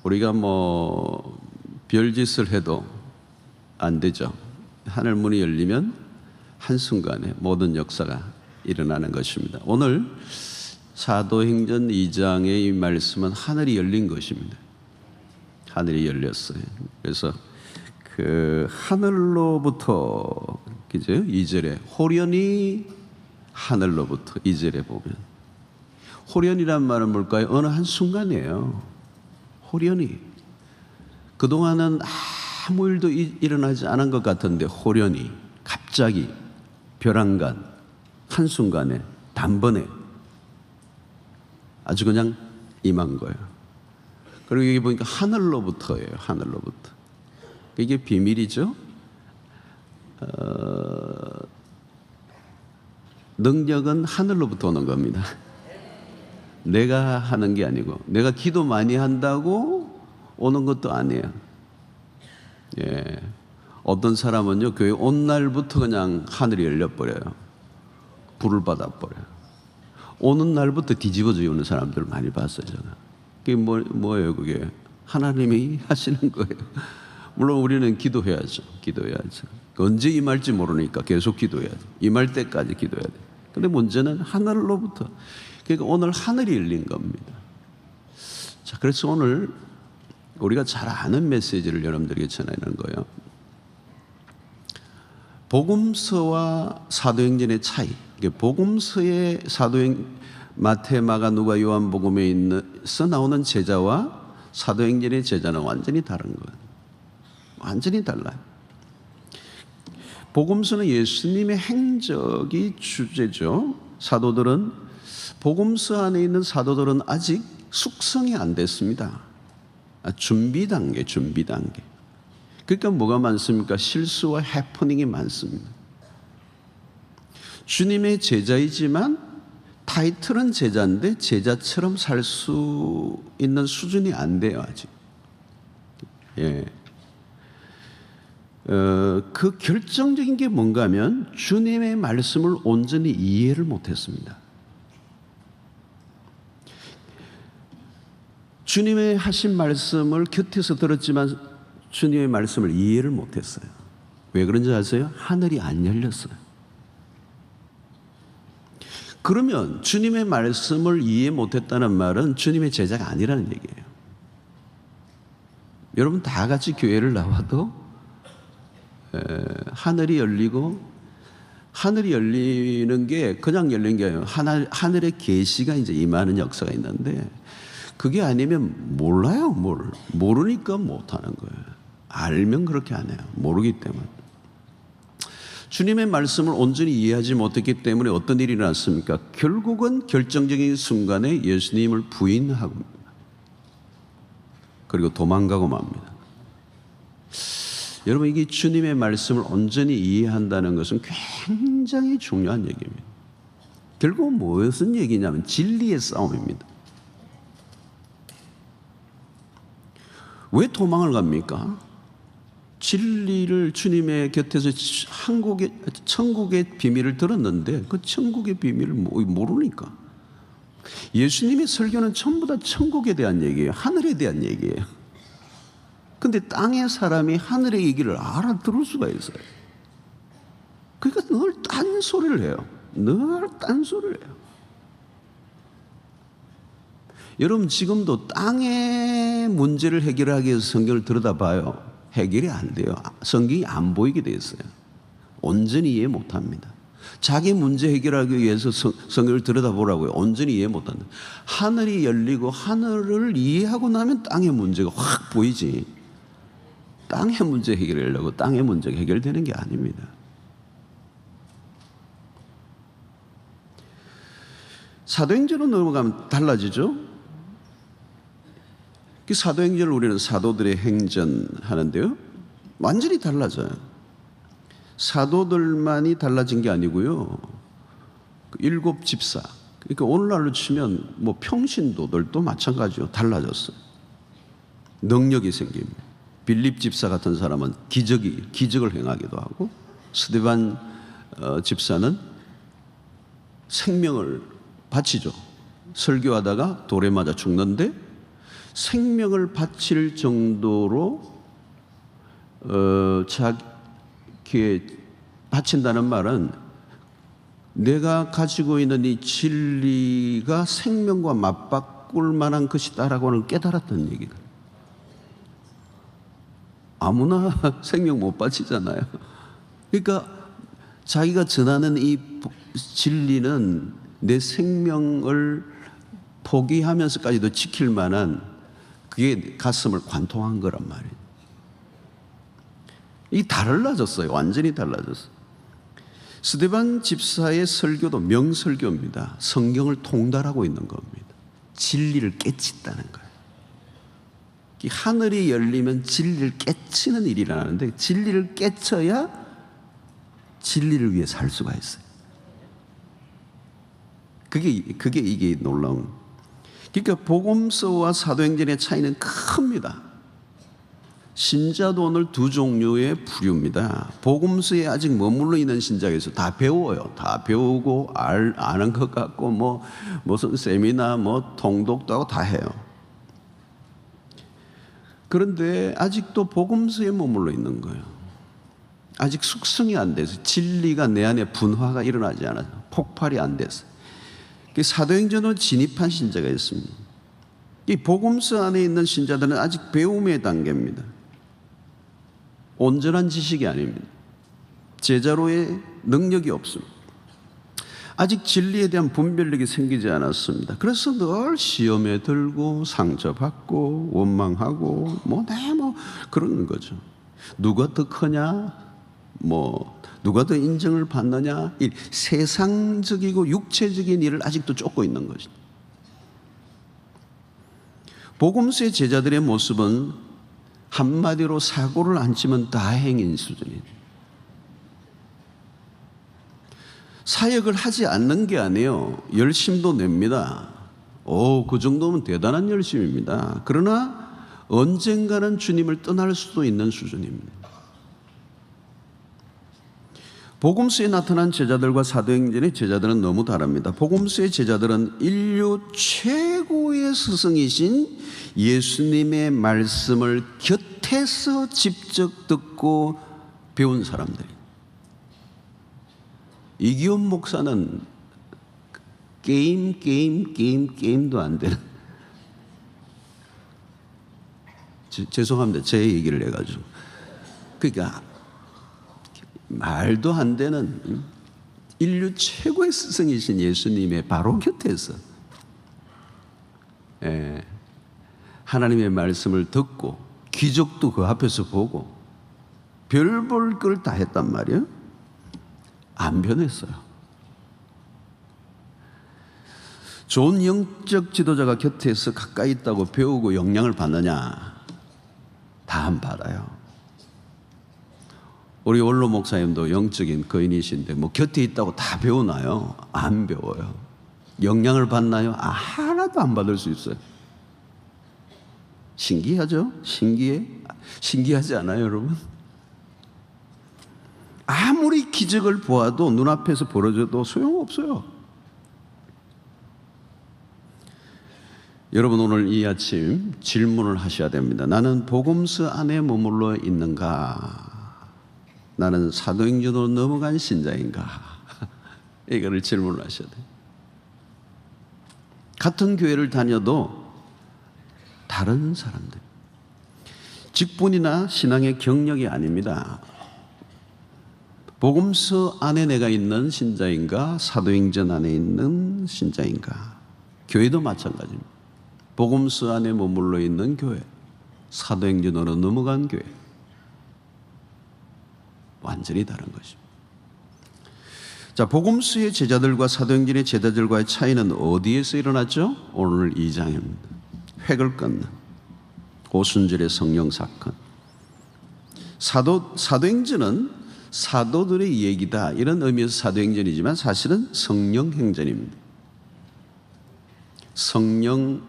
우리가 별짓을 해도 안 되죠. 하늘 문이 열리면 한순간에 모든 역사가 일어나는 것입니다. 오늘 사도행전 2장의 이 말씀은 하늘이 열린 것입니다. 하늘이 열렸어요. 그래서 그 하늘로부터, 그죠? 2절에 호련히 하늘로부터, 2절에 보면 호련이란 말은 뭘까요? 어느 한 순간이에요. 호련히. 그동안은 아무 일도 일어나지 않은 것 같은데 호련히 갑자기 벼랑간 한순간에 단번에 아주 그냥 임한 거예요. 그리고 여기 보니까 하늘로부터예요. 하늘로부터. 이게 비밀이죠. 능력은 하늘로부터 오는 겁니다. 내가 하는 게 아니고, 내가 기도 많이 한다고 오는 것도 아니에요. 예. 어떤 사람은요, 교회 온 날부터 그냥 하늘이 열려버려요. 불을 받아버려요. 오는 날부터 뒤집어져 오는 사람들 많이 봤어요, 저는. 그게 뭐예요, 그게? 하나님이 하시는 거예요. 물론 우리는 기도해야죠. 기도해야죠. 언제 임할지 모르니까 계속 기도해야 돼. 임할 때까지 기도해야 돼. 근데 문제는 하늘로부터. 그러니까 오늘 하늘이 열린 겁니다. 자, 그래서 오늘 우리가 잘 아는 메시지를 여러분들에게 전하는 거예요. 복음서와 사도행전의 차이. 복음서의 마태, 마가, 누가, 요한복음에 써 나오는 제자와 사도행전의 제자는 완전히 다른 거예요. 완전히 달라요. 복음서는 예수님의 행적이 주제죠. 사도들은, 복음서 안에 있는 사도들은 아직 숙성이 안 됐습니다. 준비 단계. 그러니까 뭐가 많습니까? 실수와 해프닝이 많습니다. 주님의 제자이지만 타이틀은 제자인데 제자처럼 살 수 있는 수준이 안 돼요, 아직. 예. 그 결정적인 게 뭔가 하면 주님의 말씀을 온전히 이해를 못했습니다. 주님의 하신 말씀을 곁에서 들었지만 주님의 말씀을 이해를 못했어요. 왜 그런지 아세요? 하늘이 안 열렸어요. 그러면 주님의 말씀을 이해 못했다는 말은 주님의 제자가 아니라는 얘기예요. 여러분 다 같이 교회를 나와도 하늘이 열리고, 하늘이 열리는 게 그냥 열린 게 아니에요. 하늘의 계시가 이제 임하는 역사가 있는데, 그게 아니면 몰라요. 모르니까 못하는 거예요. 알면 그렇게 안 해요. 모르기 때문에. 주님의 말씀을 온전히 이해하지 못했기 때문에 어떤 일이 일어났습니까? 결국은 결정적인 순간에 예수님을 부인하고 그리고 도망가고 맙니다. 여러분, 이게 주님의 말씀을 온전히 이해한다는 것은 굉장히 중요한 얘기입니다. 결국은 무슨 얘기냐면 진리의 싸움입니다. 왜 도망을 갑니까? 진리를 주님의 곁에서 천국의 비밀을 들었는데 그 천국의 비밀을 모르니까. 예수님의 설교는 전부 다 천국에 대한 얘기예요. 하늘에 대한 얘기예요. 근데 땅의 사람이 하늘의 얘기를 알아들을 수가 있어요. 그러니까 늘 딴소리를 해요. 늘 딴소리를 해요. 여러분 지금도 땅의 문제를 해결하기 위해서 성경을 들여다봐요. 해결이 안 돼요. 성경이 안 보이게 돼 있어요. 온전히 이해 못합니다. 자기 문제 해결하기 위해서 성경을 들여다보라고요. 온전히 이해 못한다. 하늘이 열리고 하늘을 이해하고 나면 땅의 문제가 확 보이지. 땅의 문제 해결하려고 땅의 문제가 해결되는 게 아닙니다. 사도행전으로 넘어가면 달라지죠. 그 사도행전을 우리는 사도들의 행전 하는데요, 완전히 달라져요. 사도들만이 달라진 게 아니고요, 일곱 집사, 그러니까 오늘날로 치면 평신도들도 마찬가지로 달라졌어요. 능력이 생깁니다. 빌립 집사 같은 사람은 기적을 행하기도 하고, 스데반 집사는 생명을 바치죠. 설교하다가 돌에 맞아 죽는데 생명을 바칠 정도로 자기에 바친다는 말은 내가 가지고 있는 이 진리가 생명과 맞바꿀 만한 것이다라고 하는 깨달았던 얘기다. 아무나 생명 못 바치잖아요. 그러니까 자기가 전하는 이 진리는 내 생명을 포기하면서까지도 지킬 만한, 그게 가슴을 관통한 거란 말이에요. 이게 달라졌어요. 완전히 달라졌어요. 스데반 집사의 설교도 명설교입니다. 성경을 통달하고 있는 겁니다. 진리를 깨친다는 거예요. 하늘이 열리면 진리를 깨치는 일이 일어나는데, 진리를 깨쳐야 진리를 위해 살 수가 있어요. 그게 이게 놀라운. 그러니까 복음서와 사도행전의 차이는 큽니다. 신자도 오늘 두 종류의 부류입니다. 복음서에 아직 머물러 있는 신자가 있어요. 다 배워요. 다 배우고 아는 것 같고 무슨 세미나 통독도 하고 다 해요. 그런데 아직도 복음서에 머물러 있는 거예요. 아직 숙성이 안 돼서, 진리가 내 안에 분화가 일어나지 않아서, 폭발이 안 돼서. 사도행전으로 진입한 신자가 있습니다. 이 복음서 안에 있는 신자들은 아직 배움의 단계입니다. 온전한 지식이 아닙니다. 제자로의 능력이 없습니다. 아직 진리에 대한 분별력이 생기지 않았습니다. 그래서 늘 시험에 들고 상처받고 원망하고 그러는 거죠. 누가 더 크냐, 누가 더 인정을 받느냐, 이 세상적이고 육체적인 일을 아직도 쫓고 있는 거죠. 복음서의 제자들의 모습은 한마디로 사고를 안 치면 다행인 수준입니다. 사역을 하지 않는 게 아니에요. 열심도 냅니다. 그 정도면 대단한 열심입니다. 그러나 언젠가는 주님을 떠날 수도 있는 수준입니다. 복음서에 나타난 제자들과 사도행전의 제자들은 너무 다릅니다. 복음서의 제자들은 인류 최고의 스승이신 예수님의 말씀을 곁에서 직접 듣고 배운 사람들이에요. 이기훈 목사는 게임도 안 되는, 죄송합니다. 제 얘기를 해가지고. 그러니까 말도 안 되는 인류 최고의 스승이신 예수님의 바로 곁에서 하나님의 말씀을 듣고 기적도 그 앞에서 보고 별 볼 걸 다 했단 말이에요. 안 변했어요. 좋은 영적 지도자가 곁에서 가까이 있다고 배우고 영향을 받느냐? 다 안 받아요. 우리 원로 목사님도 영적인 거인이신데 곁에 있다고 다 배우나요? 안 배워요. 영향을 받나요? 하나도 안 받을 수 있어요. 신기하죠? 신기하지 않아요, 여러분? 아무리 기적을 보아도, 눈앞에서 벌어져도 소용없어요. 여러분, 오늘 이 아침 질문을 하셔야 됩니다. 나는 복음서 안에 머물러 있는가? 나는 사도행전으로 넘어간 신자인가? 이거를 질문을 하셔야 돼요. 같은 교회를 다녀도 다른 사람들, 직분이나 신앙의 경력이 아닙니다. 복음서 안에 내가 있는 신자인가, 사도행전 안에 있는 신자인가. 교회도 마찬가지입니다. 복음서 안에 머물러 있는 교회, 사도행전으로 넘어간 교회, 완전히 다른 것입니다. 자, 복음서의 제자들과 사도행전의 제자들과의 차이는 어디에서 일어났죠? 오늘 2장입니다. 획을 끊는 오순절의 성령 사건. 사도행전은 사도들의 얘기다, 이런 의미에서 사도행전이지만 사실은 성령 행전입니다. 성령의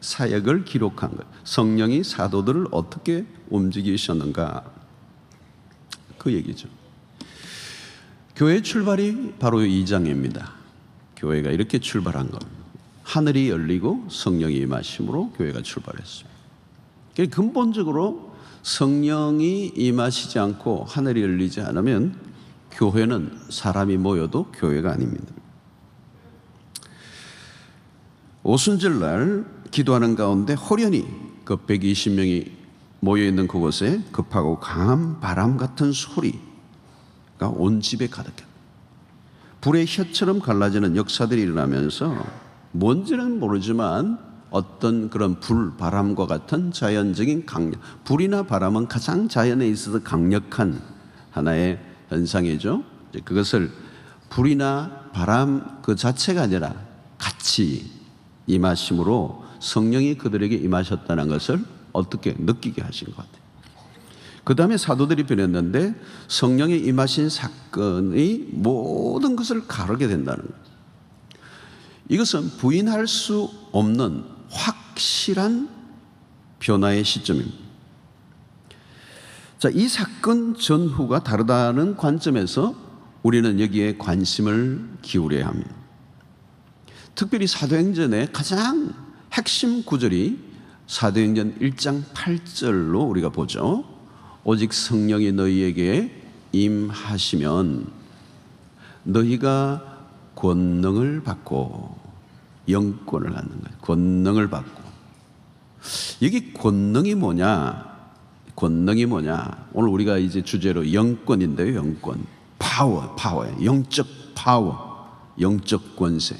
사역을 기록한 것, 성령이 사도들을 어떻게 움직이셨는가, 그 얘기죠. 교회 출발이 바로 2장입니다. 교회가 이렇게 출발한 겁니다. 하늘이 열리고 성령이 임하심으로 교회가 출발했습니다. 근본적으로 성령이 임하시지 않고 하늘이 열리지 않으면 교회는 사람이 모여도 교회가 아닙니다. 오순절날 기도하는 가운데 호련히 그 120명이 모여있는 그곳에 급하고 강한 바람 같은 소리가 온 집에 가득했다. 불의 혀처럼 갈라지는 역사들이 일어나면서 뭔지는 모르지만 어떤 그런 불, 바람과 같은 자연적인 강력, 불이나 바람은 가장 자연에 있어서 강력한 하나의 현상이죠. 그것을 불이나 바람 그 자체가 아니라 같이 임하심으로 성령이 그들에게 임하셨다는 것을 어떻게 느끼게 하신 것 같아요. 그 다음에 사도들이 변했는데 성령이 임하신 사건이 모든 것을 가르게 된다는 거예요. 이것은 부인할 수 없는 확실한 변화의 시점입니다. 자, 이 사건 전후가 다르다는 관점에서 우리는 여기에 관심을 기울여야 합니다. 특별히 사도행전의 가장 핵심 구절이 사도행전 1장 8절로 우리가 보죠. 오직 성령이 너희에게 임하시면 너희가 권능을 받고 영권을 갖는 거예요. 권능을 받고. 여기 권능이 뭐냐? 권능이 뭐냐? 오늘 우리가 이제 주제로 영권인데요. 영권. 파워예요. 영적 파워. 영적 권세.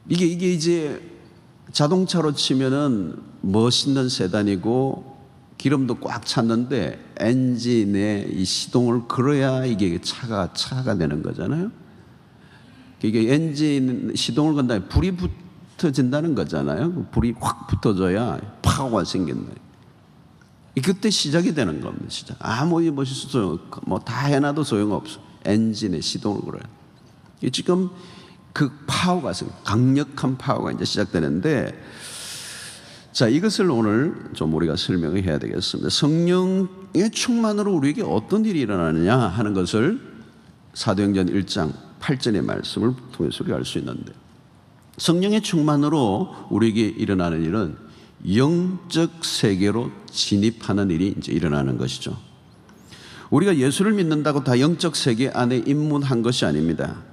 이게 이제 자동차로 치면은 멋있는 세단이고 기름도 꽉 찼는데 엔진에 이 시동을 걸어야 이게 차가 되는 거잖아요. 이게 엔진 시동을 건 다음에 불이 붙어진다는 거잖아요. 불이 확 붙어져야 파워가 생긴다. 그때 시작이 되는 겁니다. 시작. 아무리 멋있어도 뭐 다 해놔도 소용없어. 엔진에 시동을 걸어야. 지금 그 파워가 강력한 파워가 이제 시작되는데, 자, 이것을 오늘 좀 우리가 설명을 해야 되겠습니다. 성령의 충만으로 우리에게 어떤 일이 일어나느냐 하는 것을 사도행전 1장 8절의 말씀을 통해서 우리가 알 수 있는데, 성령의 충만으로 우리에게 일어나는 일은 영적 세계로 진입하는 일이 이제 일어나는 것이죠. 우리가 예수를 믿는다고 다 영적 세계 안에 입문한 것이 아닙니다.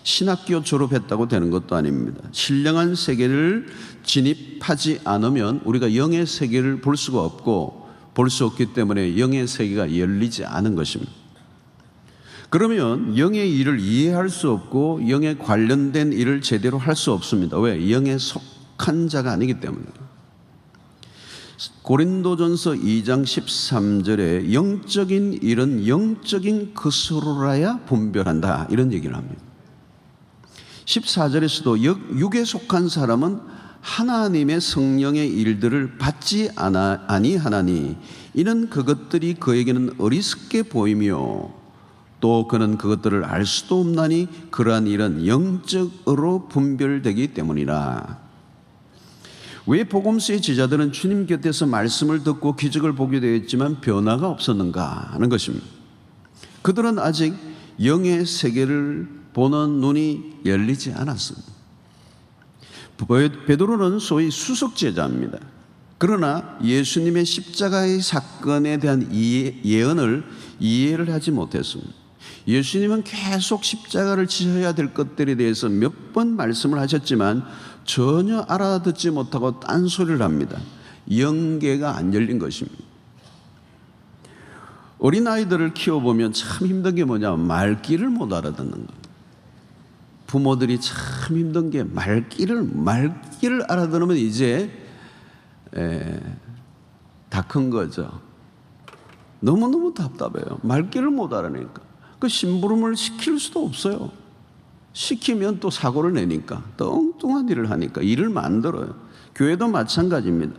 신학교 졸업했다고 되는 것도 아닙니다. 신령한 세계를 진입하지 않으면 우리가 영의 세계를 볼 수가 없고, 볼 수 없기 때문에 영의 세계가 열리지 않은 것입니다. 그러면 영의 일을 이해할 수 없고 영에 관련된 일을 제대로 할 수 없습니다. 왜? 영에 속한 자가 아니기 때문에. 고린도전서 2장 13절에 영적인 일은 영적인 것으로라야 분별한다, 이런 얘기를 합니다. 14절에서도 육에 속한 사람은 하나님의 성령의 일들을 받지 아니하나니 이는 그것들이 그에게는 어리석게 보이며 또 그는 그것들을 알 수도 없나니 그러한 일은 영적으로 분별되기 때문이라. 왜 복음서의 제자들은 주님 곁에서 말씀을 듣고 기적을 보게 되었지만 변화가 없었는가 하는 것입니다. 그들은 아직 영의 세계를 보는 눈이 열리지 않았습니다. 베드로는 소위 수석제자입니다. 그러나 예수님의 십자가의 사건에 대한 예언을 이해를 하지 못했습니다. 예수님은 계속 십자가를 지셔야 될 것들에 대해서 몇 번 말씀을 하셨지만 전혀 알아듣지 못하고 딴소리를 합니다. 영계가 안 열린 것입니다. 어린아이들을 키워보면 참 힘든 게 뭐냐면 말귀를 못 알아듣는 거예요. 부모들이 참 힘든 게 말귀를 알아들으면 이제 다 큰 거죠. 너무너무 답답해요. 말귀를 못 알아내니까. 그 심부름을 시킬 수도 없어요. 시키면 또 사고를 내니까, 또 엉뚱한 일을 하니까 일을 만들어요. 교회도 마찬가지입니다.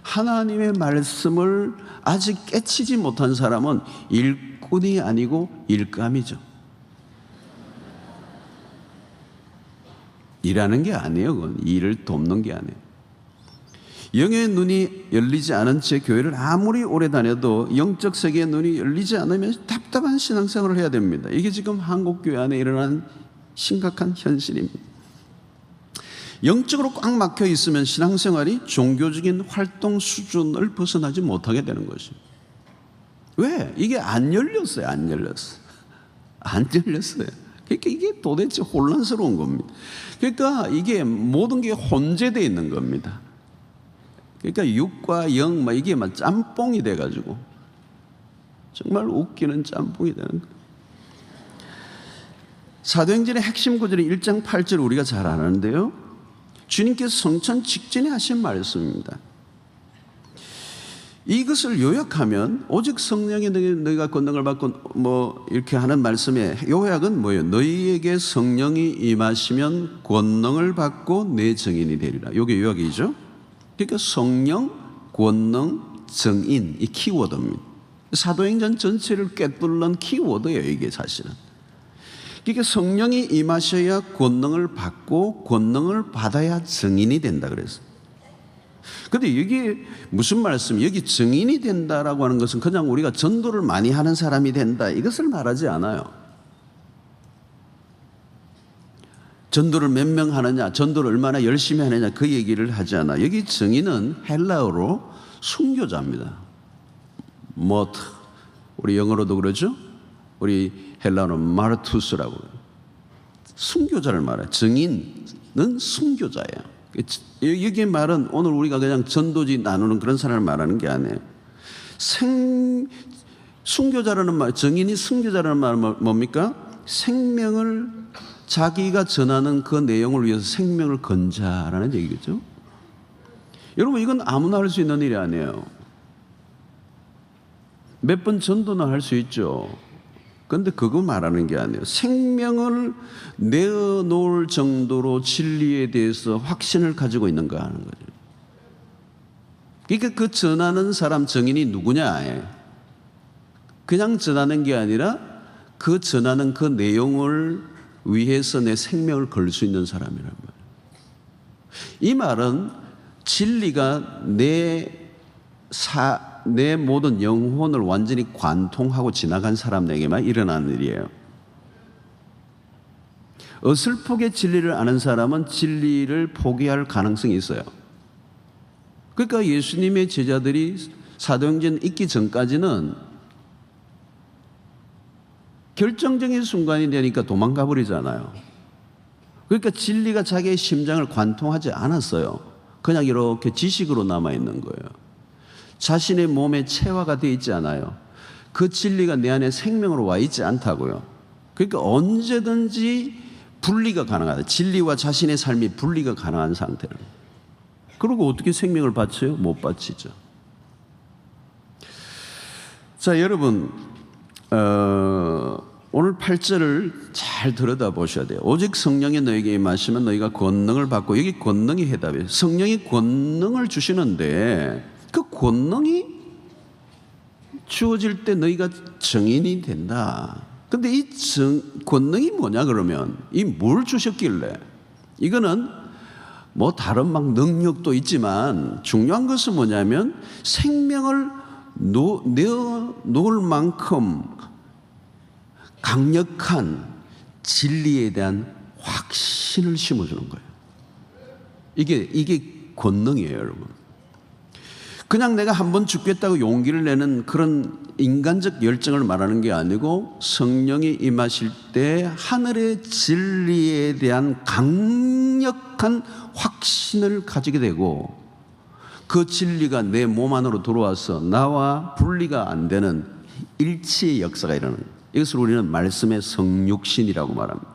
하나님의 말씀을 아직 깨치지 못한 사람은 일꾼이 아니고 일감이죠. 일하는 게 아니에요. 그건 일을 돕는 게 아니에요. 영의 눈이 열리지 않은 채 교회를 아무리 오래 다녀도 영적 세계의 눈이 열리지 않으면 답답해요. 답답한 신앙생활을 해야 됩니다. 이게 지금 한국교회 안에 일어난 심각한 현실입니다. 영적으로 꽉 막혀 있으면 신앙생활이 종교적인 활동 수준을 벗어나지 못하게 되는 것입니다. 왜? 이게 안 열렸어요. 안 열렸어요. 그러니까 이게 도대체 혼란스러운 겁니다. 그러니까 이게 모든 게 혼재되어 있는 겁니다. 그러니까 육과 영 이게 막 짬뽕이 돼가지고 정말 웃기는 짬뽕이 되는 거예요. 사도행전의 핵심 구절이 1장 8절 우리가 잘 아는데요, 주님께서 성찬 직전에 하신 말씀입니다. 이것을 요약하면 오직 성령이 너희가 권능을 받고 이렇게 하는 말씀의 요약은 뭐예요? 너희에게 성령이 임하시면 권능을 받고 내 증인이 되리라. 이게 요약이죠. 그러니까 성령, 권능, 증인, 이 키워드입니다. 사도행전 전체를 꿰뚫는 키워드예요, 이게 사실은. 그러니까 성령이 임하셔야 권능을 받고 권능을 받아야 증인이 된다 그랬어요. 근데 이게 무슨 말씀? 여기 증인이 된다라고 하는 것은 그냥 우리가 전도를 많이 하는 사람이 된다, 이것을 말하지 않아요. 전도를 몇 명 하느냐, 전도를 얼마나 열심히 하느냐, 그 얘기를 하지 않아. 여기 증인은 헬라어로 순교자입니다. 모트, 우리 영어로도 그러죠. 우리 헬라어는 마르투스라고, 순교자를 말해요. 증인은 순교자예요. 여기 말은 오늘 우리가 그냥 전도지 나누는 그런 사람을 말하는 게 아니에요. 순교자라는 말, 증인이 순교자라는 말은 뭡니까? 생명을, 자기가 전하는 그 내용을 위해서 생명을 건 자라는 얘기겠죠. 여러분, 이건 아무나 할 수 있는 일이 아니에요. 몇 번 전도는 할 수 있죠. 그런데 그거 말하는 게 아니에요. 생명을 내어놓을 정도로 진리에 대해서 확신을 가지고 있는가 하는 거죠. 그러니까 그 전하는 사람 증인이 누구냐? 그냥 전하는 게 아니라 그 전하는 그 내용을 위해서 내 생명을 걸 수 있는 사람이란 말이에요. 이 말은 진리가 내 모든 영혼을 완전히 관통하고 지나간 사람에게만 일어나는 일이에요. 어설프게 진리를 아는 사람은 진리를 포기할 가능성이 있어요. 그러니까 예수님의 제자들이 사도행전 있기 전까지는 결정적인 순간이 되니까 도망가 버리잖아요. 그러니까 진리가 자기의 심장을 관통하지 않았어요. 그냥 이렇게 지식으로 남아있는 거예요. 자신의 몸에 체화가 되어 있지 않아요. 그 진리가 내 안에 생명으로 와 있지 않다고요. 그러니까 언제든지 분리가 가능하다. 진리와 자신의 삶이 분리가 가능한 상태를. 그리고 어떻게 생명을 바쳐요? 못 바치죠. 자, 여러분, 오늘 8절을 잘 들여다보셔야 돼요. 오직 성령이 너에게 임하시면 너희가 권능을 받고, 여기 권능이 해답이에요. 성령이 권능을 주시는데 그 권능이 주어질 때 너희가 증인이 된다. 근데 이 권능이 뭐냐 그러면, 이 뭘 주셨길래? 이거는 다른 능력도 있지만 중요한 것은 뭐냐면 생명을 내어놓을 만큼 강력한 진리에 대한 확신을 심어주는 거예요. 이게 권능이에요, 여러분. 그냥 내가 한번 죽겠다고 용기를 내는 그런 인간적 열정을 말하는 게 아니고, 성령이 임하실 때 하늘의 진리에 대한 강력한 확신을 가지게 되고, 그 진리가 내 몸 안으로 들어와서 나와 분리가 안 되는 일치의 역사가 일어나는 거예요. 이것을 우리는 말씀의 성육신이라고 말합니다.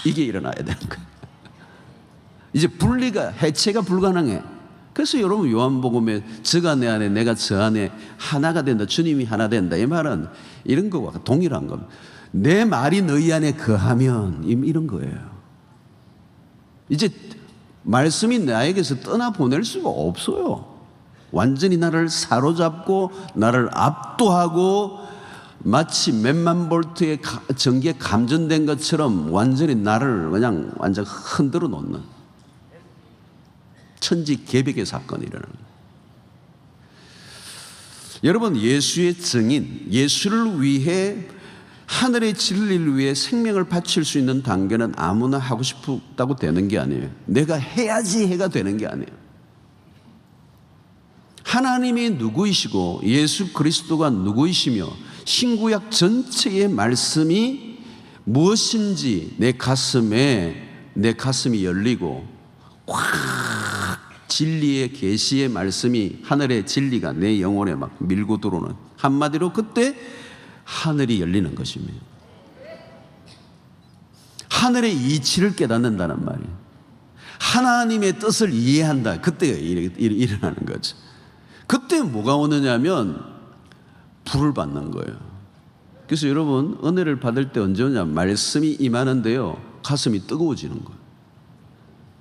이게 일어나야 되는 거예요. 이제 해체가 불가능해. 그래서 여러분, 요한복음에 저가 내 안에 내가 저 안에 하나가 된다, 주님이 하나 된다, 이 말은 이런 거와 동일한 겁니다. 내 말이 너희 안에 거하면, 이런 거예요. 이제 말씀이 나에게서 떠나보낼 수가 없어요. 완전히 나를 사로잡고 나를 압도하고 마치 몇만 볼트의 전기에 감전된 것처럼 완전히 나를 그냥 완전 흔들어 놓는 천지개벽의 사건이 일어나는 거예요. 여러분, 예수의 증인, 예수를 위해, 하늘의 진리를 위해 생명을 바칠 수 있는 단계는 아무나 하고 싶다고 되는 게 아니에요. 내가 해야지 해가 되는 게 아니에요. 하나님이 누구이시고 예수 그리스도가 누구이시며 신구약 전체의 말씀이 무엇인지 내 가슴이 열리고 꽉 진리의 계시의 말씀이, 하늘의 진리가 내 영혼에 막 밀고 들어오는, 한마디로 그때 하늘이 열리는 것입니다. 하늘의 이치를 깨닫는다는 말이에요. 하나님의 뜻을 이해한다. 그때가 일어나는 거죠. 그때 뭐가 오느냐면 불을 받는 거예요. 그래서 여러분, 은혜를 받을 때 언제 오냐면 말씀이 임하는데요, 가슴이 뜨거워지는 거예요.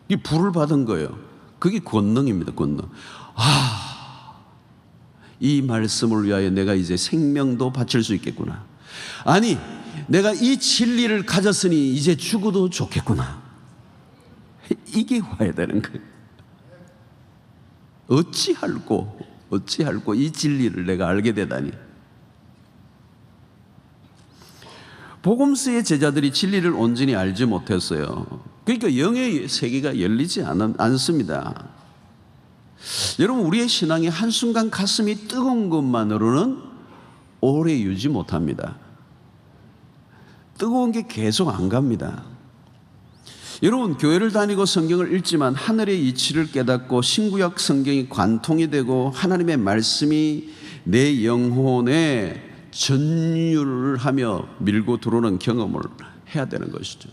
이 불을 받은 거예요. 그게 권능입니다. 권능. 이 말씀을 위하여 내가 이제 생명도 바칠 수 있겠구나. 아니, 내가 이 진리를 가졌으니 이제 죽어도 좋겠구나. 이게 와야 되는 거예요. 어찌할꼬 이 진리를 내가 알게 되다니. 복음서의 제자들이 진리를 온전히 알지 못했어요. 그러니까 영의 세계가 열리지 않습니다. 여러분, 우리의 신앙이 한순간 가슴이 뜨거운 것만으로는 오래 유지 못합니다. 뜨거운 게 계속 안 갑니다. 여러분, 교회를 다니고 성경을 읽지만 하늘의 이치를 깨닫고 신구약 성경이 관통이 되고 하나님의 말씀이 내 영혼에 전율을 하며 밀고 들어오는 경험을 해야 되는 것이죠.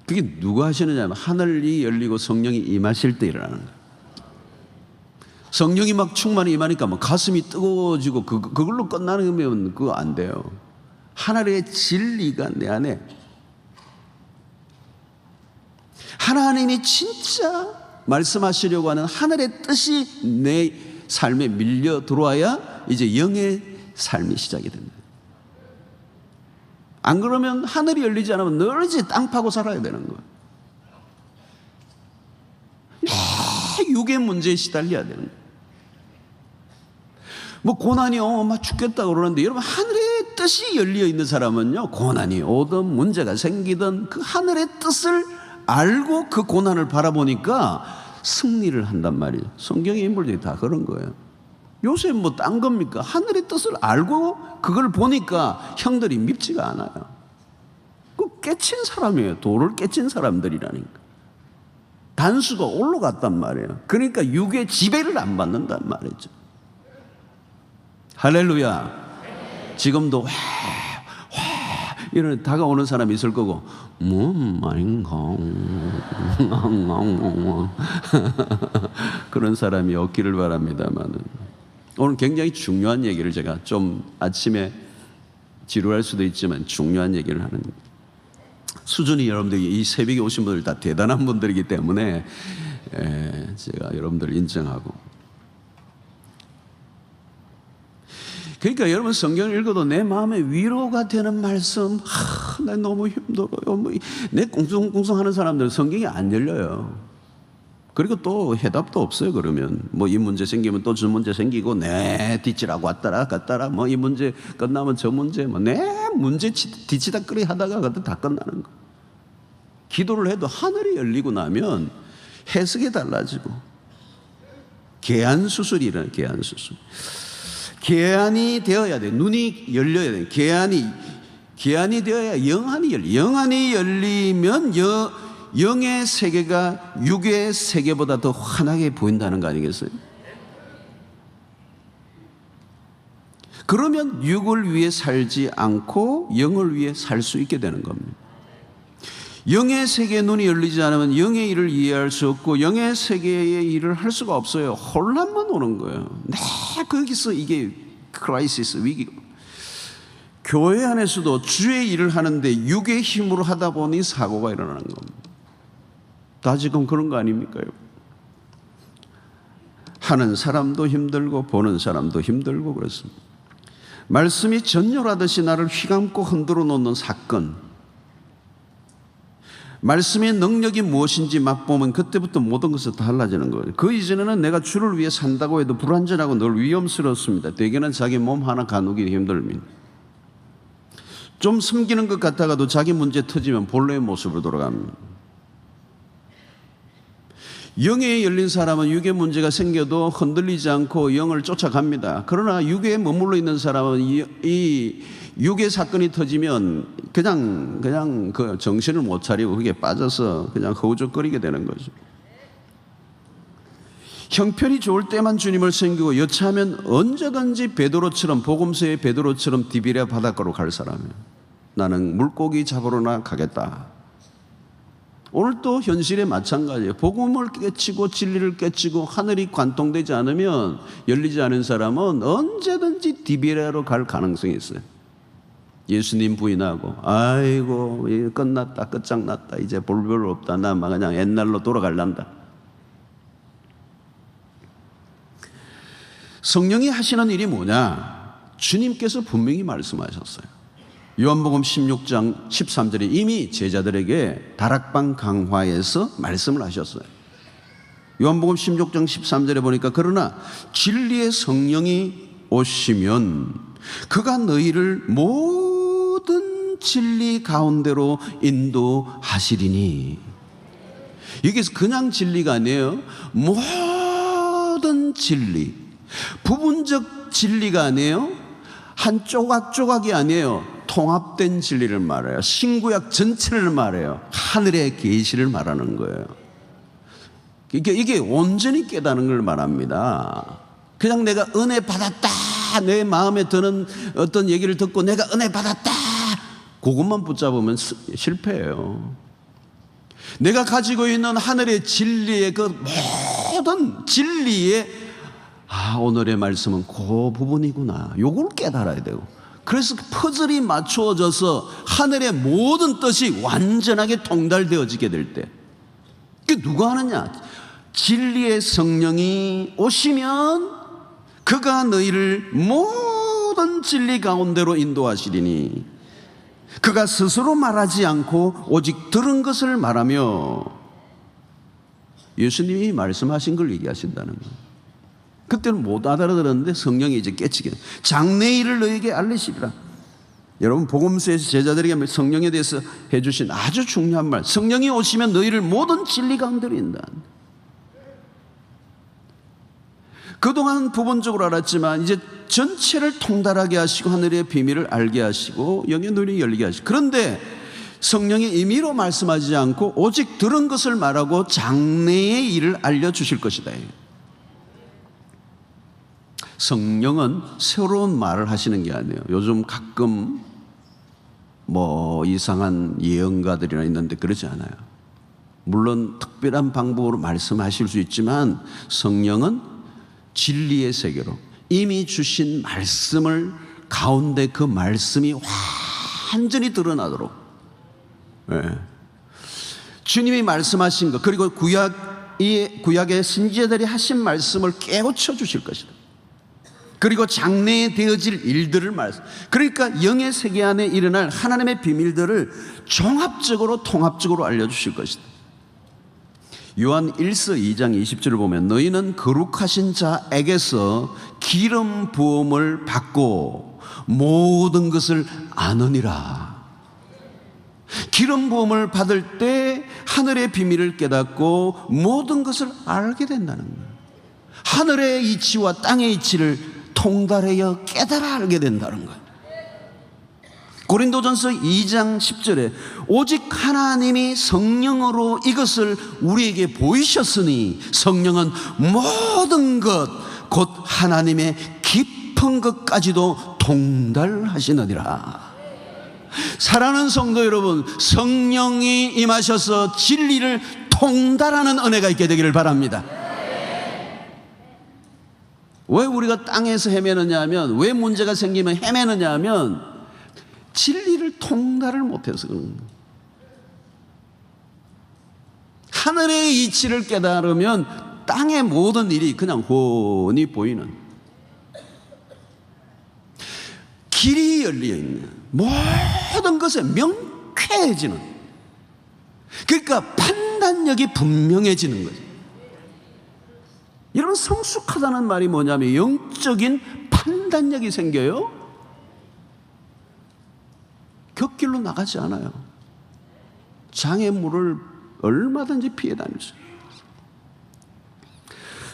그게 누가 하시느냐면 하늘이 열리고 성령이 임하실 때 일어나는 거예요. 성령이 막 충만히 임하니까 막 가슴이 뜨거워지고 그걸로 끝나는 그거 안 돼요. 하늘의 진리가 내 안에, 하나님이 진짜 말씀하시려고 하는 하늘의 뜻이 내 삶에 밀려 들어와야 이제 영의 삶이 시작이 됩니다. 안 그러면 하늘이 열리지 않으면 늘 이제 땅 파고 살아야 되는 거예요. 육의 문제에 시달려야 되는 거예요. 뭐 고난이 막 죽겠다 그러는데, 여러분, 하늘의 뜻이 열려 있는 사람은요, 고난이 오든 문제가 생기든 그 하늘의 뜻을 알고 그 고난을 바라보니까 승리를 한단 말이에요. 성경의 인물들이 다 그런 거예요. 요새 뭐 딴 겁니까? 하늘의 뜻을 알고 그걸 보니까 형들이 밉지가 않아요. 그 깨친 사람이에요. 돌을 깨친 사람들이라니까. 단수가 올라갔단 말이에요. 그러니까 육의 지배를 안 받는단 말이죠. 할렐루야. 지금도 이런 다가오는 사람이 있을 거고, 아닌가. 그런 사람이 없기를 바랍니다만은, 오늘 굉장히 중요한 얘기를 제가 좀 아침에 지루할 수도 있지만 중요한 얘기를 하는, 수준이 여러분들이 이 새벽에 오신 분들 다 대단한 분들이기 때문에 제가 여러분들을 인정하고, 그러니까 여러분, 성경을 읽어도 내 마음에 위로가 되는 말씀, 나 너무 힘들어요. 내 꿍숭꿍숭 하는 사람들은 성경이 안 열려요. 그리고 또 해답도 없어요. 그러면 뭐 이 문제 생기면 또 저 문제 생기고, 내 뒤치라고 왔다라 갔다라, 뭐 이 문제 끝나면 저 문제, 뭐 내 문제 뒤치다끌이 하다가 그때 다 끝나는 거. 기도를 해도 하늘이 열리고 나면 해석이 달라지고, 계안수술이 일어나요. 계안수술. 계안이 되어야 돼. 눈이 열려야 돼. 계안이 되어야 영안이 열려. 영안이 열리면 영의 세계가 육의 세계보다 더 환하게 보인다는 거 아니겠어요? 그러면 육을 위해 살지 않고 영을 위해 살 수 있게 되는 겁니다. 영의 세계의 눈이 열리지 않으면 영의 일을 이해할 수 없고, 영의 세계의 일을 할 수가 없어요. 혼란만 오는 거예요. 거기서 이게 크라이시스, 위기. 교회 안에서도 주의 일을 하는데 육의 힘으로 하다 보니 사고가 일어나는 겁니다. 다 지금 그런 거 아닙니까? 하는 사람도 힘들고 보는 사람도 힘들고 그렇습니다. 말씀이 전율하듯이 나를 휘감고 흔들어 놓는 사건, 말씀의 능력이 무엇인지 맛보면 그때부터 모든 것이 달라지는 거예요. 그 이전에는 내가 주를 위해 산다고 해도 불완전하고 늘 위험스럽습니다. 대개는 자기 몸 하나 가누기 힘듭니다. 좀 숨기는 것 같다가도 자기 문제 터지면 본래의 모습으로 돌아갑니다. 영에 열린 사람은 육의 문제가 생겨도 흔들리지 않고 영을 쫓아갑니다. 그러나 육에 머물러 있는 사람은 이 육의 사건이 터지면 그냥 그 정신을 못 차리고 거기에 빠져서 그냥 허우적거리게 되는 거죠. 형편이 좋을 때만 주님을 섬기고 여차하면 언제든지 베드로처럼, 복음서의 베드로처럼 디비랴 바닷가로 갈 사람이에요. 나는 물고기 잡으러나 가겠다. 오늘도 현실에 마찬가지예요. 복음을 깨치고 진리를 깨치고 하늘이 관통되지 않으면, 열리지 않은 사람은 언제든지 디비랴로 갈 가능성이 있어요. 예수님 부인하고 아이고 끝났다, 끝장났다, 이제 볼 별로 없다, 나 그냥 옛날로 돌아갈란다. 성령이 하시는 일이 뭐냐? 주님께서 분명히 말씀하셨어요. 요한복음 16장 13절에 이미 제자들에게 다락방 강화에서 말씀을 하셨어요. 요한복음 16장 13절에 보니까 그러나 진리의 성령이 오시면 그가 너희를 모든 진리 가운데로 인도하시리니. 여기서 그냥 진리가 아니에요. 모든 진리, 부분적 진리가 아니에요. 한 조각조각이 아니에요. 통합된 진리를 말해요. 신구약 전체를 말해요. 하늘의 계시를 말하는 거예요. 이게 온전히 깨닫는 걸 말합니다. 그냥 내가 은혜 받았다, 내 마음에 드는 어떤 얘기를 듣고 내가 은혜 받았다, 그것만 붙잡으면 실패해요. 내가 가지고 있는 하늘의 진리의 그 모든 진리의 오늘의 말씀은 그 부분이구나, 요걸 깨달아야 되고, 그래서 퍼즐이 맞추어져서 하늘의 모든 뜻이 완전하게 통달되어지게 될 때, 그게 누가 하느냐? 진리의 성령이 오시면 그가 너희를 모든 진리 가운데로 인도하시리니 그가 스스로 말하지 않고 오직 들은 것을 말하며. 예수님이 말씀하신 걸 얘기하신다는 거예요. 그때는 못 알아들었는데 성령이 이제 깨치게, 장래의 일을 너에게 알리시리라. 여러분, 복음서에서 제자들에게 성령에 대해서 해주신 아주 중요한 말, 성령이 오시면 너희를 모든 진리 가운데로 인다. 그동안 부분적으로 알았지만 이제 전체를 통달하게 하시고 하늘의 비밀을 알게 하시고 영의 눈이 열리게 하시고, 그런데 성령이 임의로 말씀하지 않고 오직 들은 것을 말하고 장래의 일을 알려주실 것이다. 성령은 새로운 말을 하시는 게 아니에요. 요즘 가끔 이상한 예언가들이나 있는데 그러지 않아요. 물론 특별한 방법으로 말씀하실 수 있지만 성령은 진리의 세계로 이미 주신 말씀을 가운데 그 말씀이 완전히 드러나도록, 주님이 말씀하신 것, 그리고 구약의 선지자들이 하신 말씀을 깨우쳐 주실 것이다. 그리고 장래에 되어질 일들을 그러니까 영의 세계 안에 일어날 하나님의 비밀들을 종합적으로 통합적으로 알려주실 것이다. 요한 1서 2장 20절을 보면 너희는 거룩하신 자에게서 기름 부음을 받고 모든 것을 아느니라. 기름 부음을 받을 때 하늘의 비밀을 깨닫고 모든 것을 알게 된다는 거예요. 하늘의 이치와 땅의 이치를 통달하여 깨달아 알게 된다는 거예요. 고린도전서 2장 10절에 오직 하나님이 성령으로 이것을 우리에게 보이셨으니 성령은 모든 것 곧 하나님의 깊은 것까지도 통달하시느니라. 사랑하는 성도 여러분, 성령이 임하셔서 진리를 통달하는 은혜가 있게 되기를 바랍니다. 왜 우리가 땅에서 헤매느냐 하면, 왜 문제가 생기면 헤매느냐 하면 진리를 통달을 못해서 그런 거예요. 하늘의 이치를 깨달으면 땅의 모든 일이 그냥 훤히 보이는, 길이 열려 있는, 모든 것에 명쾌해지는, 그러니까 판단력이 분명해지는 거죠. 여러분, 성숙하다는 말이 뭐냐면 영적인 판단력이 생겨요. 곁길로 나가지 않아요. 장애물을 얼마든지 피해 다닐 수 있어요.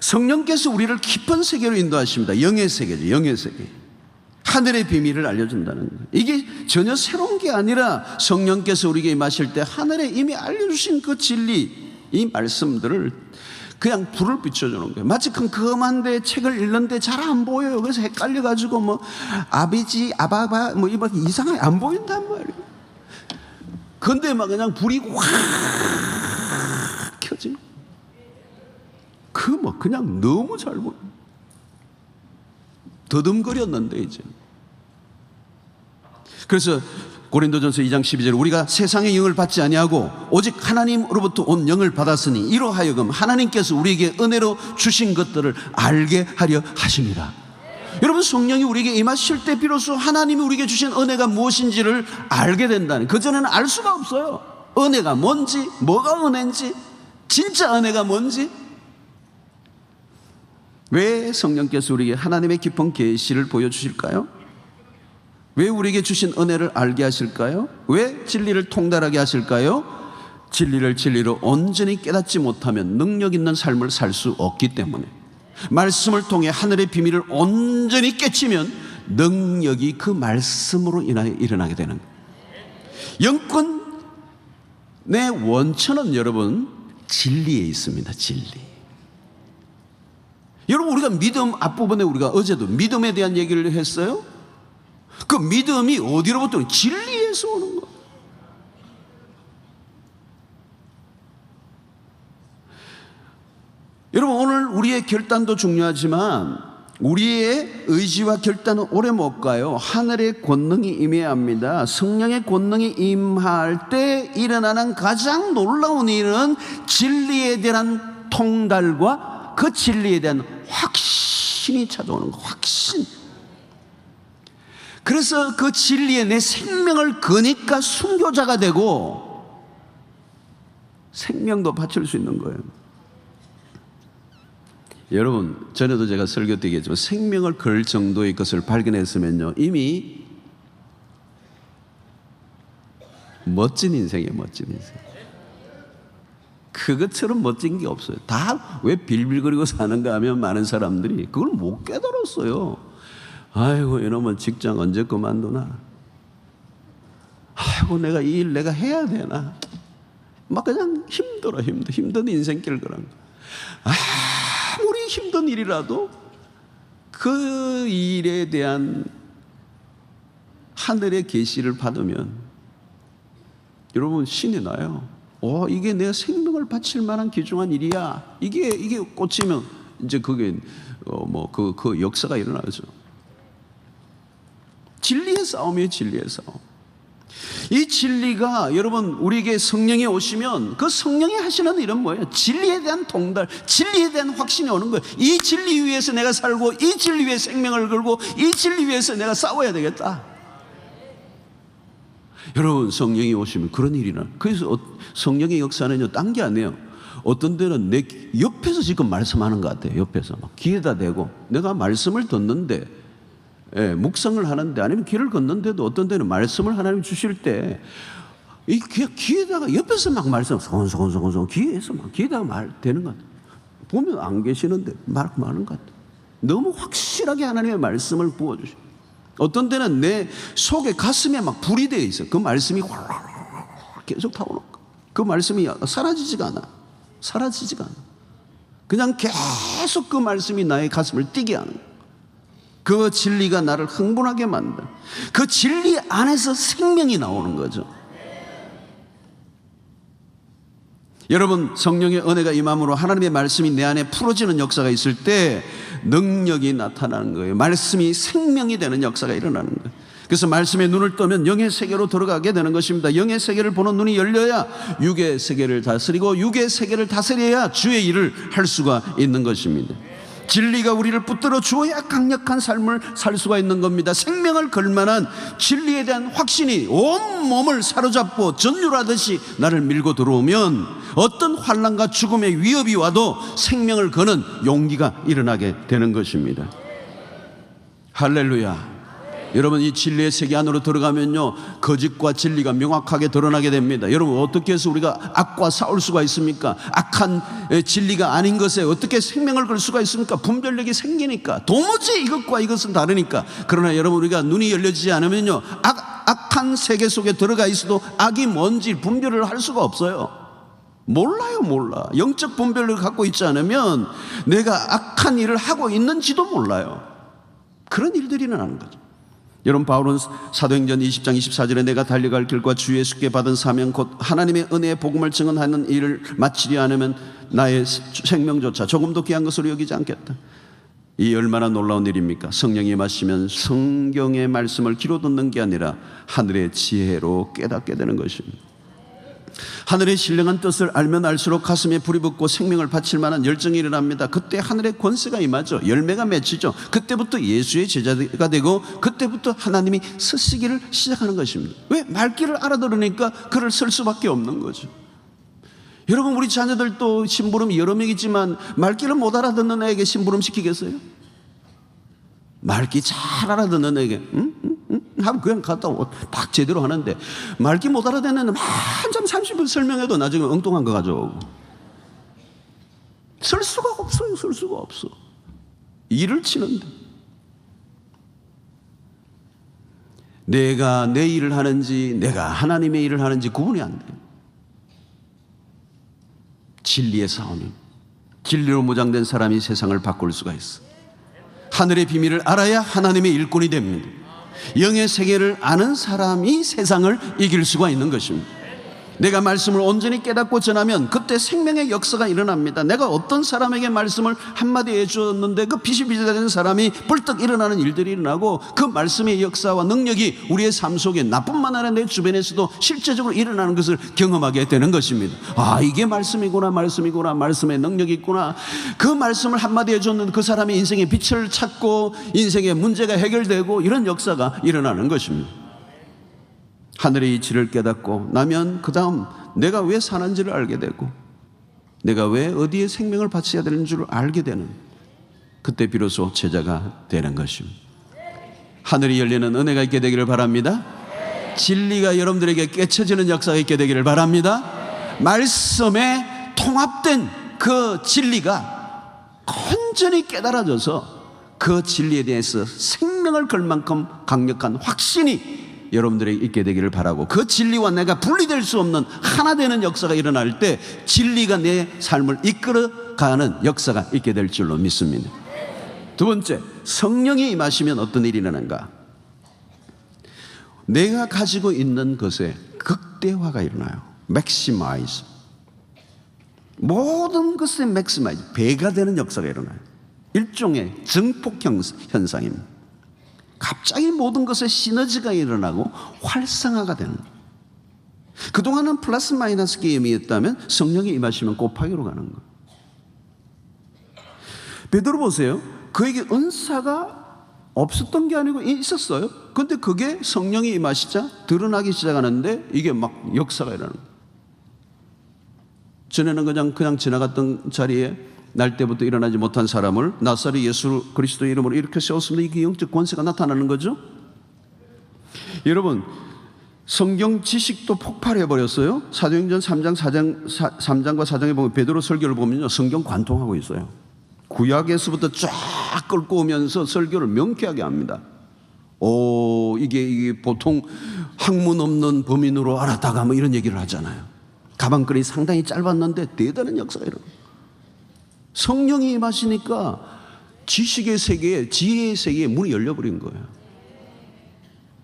성령께서 우리를 깊은 세계로 인도하십니다. 영의 세계죠. 영의 세계. 하늘의 비밀을 알려준다는 거예요. 이게 전혀 새로운 게 아니라 성령께서 우리에게 임하실 때 하늘에 이미 알려주신 그 진리, 이 말씀들을 그냥 불을 비춰주는 거예요. 마치 컴컴한데 책을 읽는데 잘 안 보여요. 그래서 헷갈려가지고 뭐 아비지, 아바바 뭐 이상하게 안 보인단 말이에요. 근데 막 그냥 불이 확 켜지는 거예요. 그냥 너무 잘 보여. 더듬거렸는데 이제. 그래서 고린도전서 2장 12절 우리가 세상의 영을 받지 아니하고 오직 하나님으로부터 온 영을 받았으니 이로 하여금 하나님께서 우리에게 은혜로 주신 것들을 알게 하려 하십니다. 여러분, 성령이 우리에게 임하실 때 비로소 하나님이 우리에게 주신 은혜가 무엇인지를 알게 된다는, 그전에는 알 수가 없어요. 은혜가 뭔지, 뭐가 은혜인지, 진짜 은혜가 뭔지. 왜 성령께서 우리에게 하나님의 깊은 계시를 보여주실까요? 왜 우리에게 주신 은혜를 알게 하실까요? 왜 진리를 통달하게 하실까요? 진리를 진리로 온전히 깨닫지 못하면 능력 있는 삶을 살 수 없기 때문에, 말씀을 통해 하늘의 비밀을 온전히 깨치면 능력이 그 말씀으로 인하여 일어나게 되는 거예요. 영권의 원천은 여러분 진리에 있습니다. 진리. 여러분, 우리가 믿음 앞부분에 우리가 어제도 믿음에 대한 얘기를 했어요. 그 믿음이 어디로부터? 진리에서 오는 거예요. 여러분, 오늘 우리의 결단도 중요하지만 우리의 의지와 결단은 오래 못 가요. 하늘의 권능이 임해야 합니다. 성령의 권능이 임할 때 일어나는 가장 놀라운 일은 진리에 대한 통달과 그 진리에 대한 확신이 찾아오는 거. 확신. 그래서 그 진리에 내 생명을 거니까 순교자가 되고 생명도 바칠 수 있는 거예요. 여러분, 전에도 제가 설교 때 얘기했지만 생명을 걸 정도의 것을 발견했으면요, 이미 멋진 인생이에요. 멋진 인생. 그것처럼 멋진 게 없어요. 다 왜 빌빌거리고 사는가 하면 많은 사람들이 그걸 못 깨달았어요. 아이고, 이놈은 직장 언제 그만두나? 아이고, 내가 이 일 내가 해야 되나? 막 그냥 힘든 인생길 그런 거. 아무리 힘든 일이라도 그 일에 대한 하늘의 계시를 받으면 여러분 신이 나요. 이게 내가 생명을 바칠 만한 귀중한 일이야. 이게 꽂히면 이제 그게 그 역사가 일어나죠. 진리의 싸움이에요. 진리의 싸움. 이 진리가 여러분 우리에게 성령이 오시면 그 성령이 하시는 일은 뭐예요? 진리에 대한 통달, 진리에 대한 확신이 오는 거예요. 이 진리 위에서 내가 살고 이 진리 위에 생명을 걸고 이 진리 위에서 내가 싸워야 되겠다. 여러분, 성령이 오시면 그런 일이 나요. 그래서 성령의 역사는요, 딴 게 아니에요. 어떤 때는 내 옆에서 지금 말씀하는 것 같아요. 옆에서 막 귀에다 대고 내가 말씀을 듣는데, 묵상을 하는데 아니면 길을 걷는데도 어떤 때는 말씀을 하나님 주실 때 이 귀에다가 옆에서 막 말씀 손손손손 귀에서 막 귀에다가 말 되는 것 같아요. 보면 안 계시는데 말하는 것 같아요. 너무 확실하게 하나님의 말씀을 부어주셔. 어떤 때는 내 속에 가슴에 막 불이 되어 있어요. 그 말씀이 활활 계속 타오르는 거. 그 말씀이 사라지지가 않아. 그냥 계속 그 말씀이 나의 가슴을 뛰게 하는 거예요. 그 진리가 나를 흥분하게 만든, 그 진리 안에서 생명이 나오는 거죠. 여러분, 성령의 은혜가 임함으로 하나님의 말씀이 내 안에 풀어지는 역사가 있을 때 능력이 나타나는 거예요. 말씀이 생명이 되는 역사가 일어나는 거예요. 그래서 말씀의 눈을 뜨면 영의 세계로 들어가게 되는 것입니다. 영의 세계를 보는 눈이 열려야 육의 세계를 다스리고 육의 세계를 다스려야 주의 일을 할 수가 있는 것입니다. 진리가 우리를 붙들어 주어야 강력한 삶을 살 수가 있는 겁니다. 생명을 걸 만한 진리에 대한 확신이 온 몸을 사로잡고 전율하듯이 나를 밀고 들어오면 어떤 환난과 죽음의 위협이 와도 생명을 거는 용기가 일어나게 되는 것입니다. 할렐루야. 여러분, 이 진리의 세계 안으로 들어가면요, 거짓과 진리가 명확하게 드러나게 됩니다. 여러분, 어떻게 해서 우리가 악과 싸울 수가 있습니까? 악한 진리가 아닌 것에 어떻게 생명을 걸 수가 있습니까? 분별력이 생기니까. 도무지 이것과 이것은 다르니까. 그러나 여러분, 우리가 눈이 열려지지 않으면요, 악한 세계 속에 들어가 있어도 악이 뭔지 분별을 할 수가 없어요. 몰라. 영적 분별력을 갖고 있지 않으면 내가 악한 일을 하고 있는지도 몰라요. 그런 일들이 일어나는 거죠. 여러분, 바울은 사도행전 20장 24절에 내가 달려갈 길과 주 예수께 받은 사명 곧 하나님의 은혜의 복음을 증언하는 일을 마치지 않으면 나의 생명조차 조금도 귀한 것으로 여기지 않겠다. 이 얼마나 놀라운 일입니까? 성령이 임하시면 성경의 말씀을 귀로 듣는 게 아니라 하늘의 지혜로 깨닫게 되는 것입니다. 하늘의 신령한 뜻을 알면 알수록 가슴에 불이 붙고 생명을 바칠 만한 열정이 일어납니다. 그때 하늘의 권세가 임하죠. 열매가 맺히죠. 그때부터 예수의 제자가 되고 그때부터 하나님이 쓰시기를 시작하는 것입니다. 왜? 말귀를 알아들으니까 글을 쓸 수밖에 없는 거죠. 여러분, 우리 자녀들도 심부름이 여러 명이지만 말귀를 못 알아듣는 애에게 심부름 시키겠어요? 말귀 잘 알아듣는 애에게 하면 그냥 갔다 오고 딱 제대로 하는데, 말귀 못 알아듣는 애는 한참 30분 설명해도 나중에 엉뚱한 거 가져오고. 쓸 수가 없어요. 쓸 수가 없어. 일을 치는데 내가 내 일을 하는지 내가 하나님의 일을 하는지 구분이 안 돼요. 진리의 싸움이, 진리로 무장된 사람이 세상을 바꿀 수가 있어. 하늘의 비밀을 알아야 하나님의 일꾼이 됩니다. 영의 세계를 아는 사람이 세상을 이길 수가 있는 것입니다. 내가 말씀을 온전히 깨닫고 전하면 그때 생명의 역사가 일어납니다. 내가 어떤 사람에게 말씀을 한마디 해주었는데 그 비실비실된 사람이 벌떡 일어나는 일들이 일어나고 그 말씀의 역사와 능력이 우리의 삶 속에 나뿐만 아니라 내 주변에서도 실제적으로 일어나는 것을 경험하게 되는 것입니다. 아, 이게 말씀이구나, 말씀의 능력이 있구나. 그 말씀을 한마디 해줬는데 그 사람이 인생의 빛을 찾고 인생의 문제가 해결되고 이런 역사가 일어나는 것입니다. 하늘의 이치를 깨닫고 나면 그 다음 내가 왜 사는지를 알게 되고 내가 왜 어디에 생명을 바쳐야 되는 줄 알게 되는, 그때 비로소 제자가 되는 것입니다. 하늘이 열리는 은혜가 있게 되기를 바랍니다. 진리가 여러분들에게 깨쳐지는 역사가 있게 되기를 바랍니다. 말씀에 통합된 그 진리가 온전히 깨달아져서 그 진리에 대해서 생명을 걸 만큼 강력한 확신이 여러분들에게 있게 되기를 바라고, 그 진리와 내가 분리될 수 없는 하나 되는 역사가 일어날 때 진리가 내 삶을 이끌어가는 역사가 있게 될 줄로 믿습니다. 두 번째, 성령이 임하시면 어떤 일이 일어나는가? 내가 가지고 있는 것에 극대화가 일어나요. 맥시마이즈. 모든 것에 맥시마이즈, 배가 되는 역사가 일어나요. 일종의 증폭 현상입니다. 갑자기 모든 것에 시너지가 일어나고 활성화가 되는 거예요. 그동안은 플러스 마이너스 게임이었다면 성령이 임하시면 곱하기로 가는 거예요. 베드로 보세요. 그에게 은사가 없었던 게 아니고 있었어요. 그런데 그게 성령이 임하시자 드러나기 시작하는데 이게 막 역사가 일어나는 거예요. 전에는 그냥 지나갔던 자리에 날 때부터 일어나지 못한 사람을 나사렛 예수 그리스도 이름으로 이렇게 세웠습니다. 이게 영적 권세가 나타나는 거죠. 여러분, 성경 지식도 폭발해버렸어요. 사도행전 3장과 4장에 보면 베드로 설교를 보면요, 성경 관통하고 있어요. 구약에서부터 쫙 끌고 오면서 설교를 명쾌하게 합니다. 이게 보통 학문 없는 범인으로 알았다가 뭐 이런 얘기를 하잖아요. 가방끈이 상당히 짧았는데 대단한 역사가 일어나요. 성령이 임하시니까 지식의 세계에, 지혜의 세계에 문이 열려버린 거예요.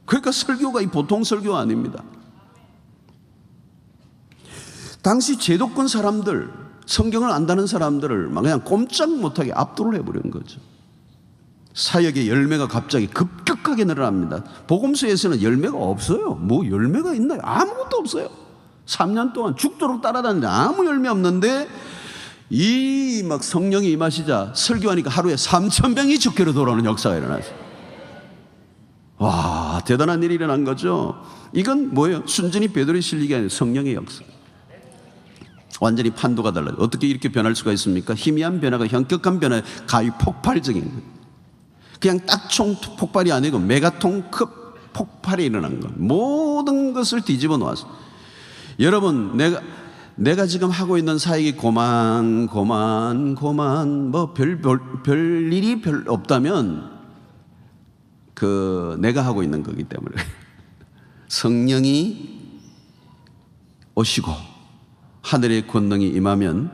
그러니까 설교가 보통 설교가 아닙니다. 당시 제도권 사람들, 성경을 안다는 사람들을 막 그냥 꼼짝 못하게 압도를 해버린 거죠. 사역의 열매가 갑자기 급격하게 늘어납니다. 복음서에서는 열매가 없어요. 뭐 열매가 있나요? 아무것도 없어요. 3년 동안 죽도록 따라다니는데 아무 열매 없는데 이 막 성령이 임하시자 설교하니까 하루에 3,000명이 주께로 돌아오는 역사가 일어났어요. 와, 대단한 일이 일어난 거죠. 이건 뭐예요? 순전히 베드로의 실력이 아니라 성령의 역사. 완전히 판도가 달라요. 어떻게 이렇게 변할 수가 있습니까? 희미한 변화가 현격한 변화에 가히 폭발적인 거예요. 그냥 딱총 폭발이 아니고 메가톤급 폭발이 일어난 거예요. 모든 것을 뒤집어 놓았어요. 여러분, 내가 지금 하고 있는 사역이 고만 뭐 별 일이 별 없다면 내가 하고 있는 거기 때문에 성령이 오시고 하늘의 권능이 임하면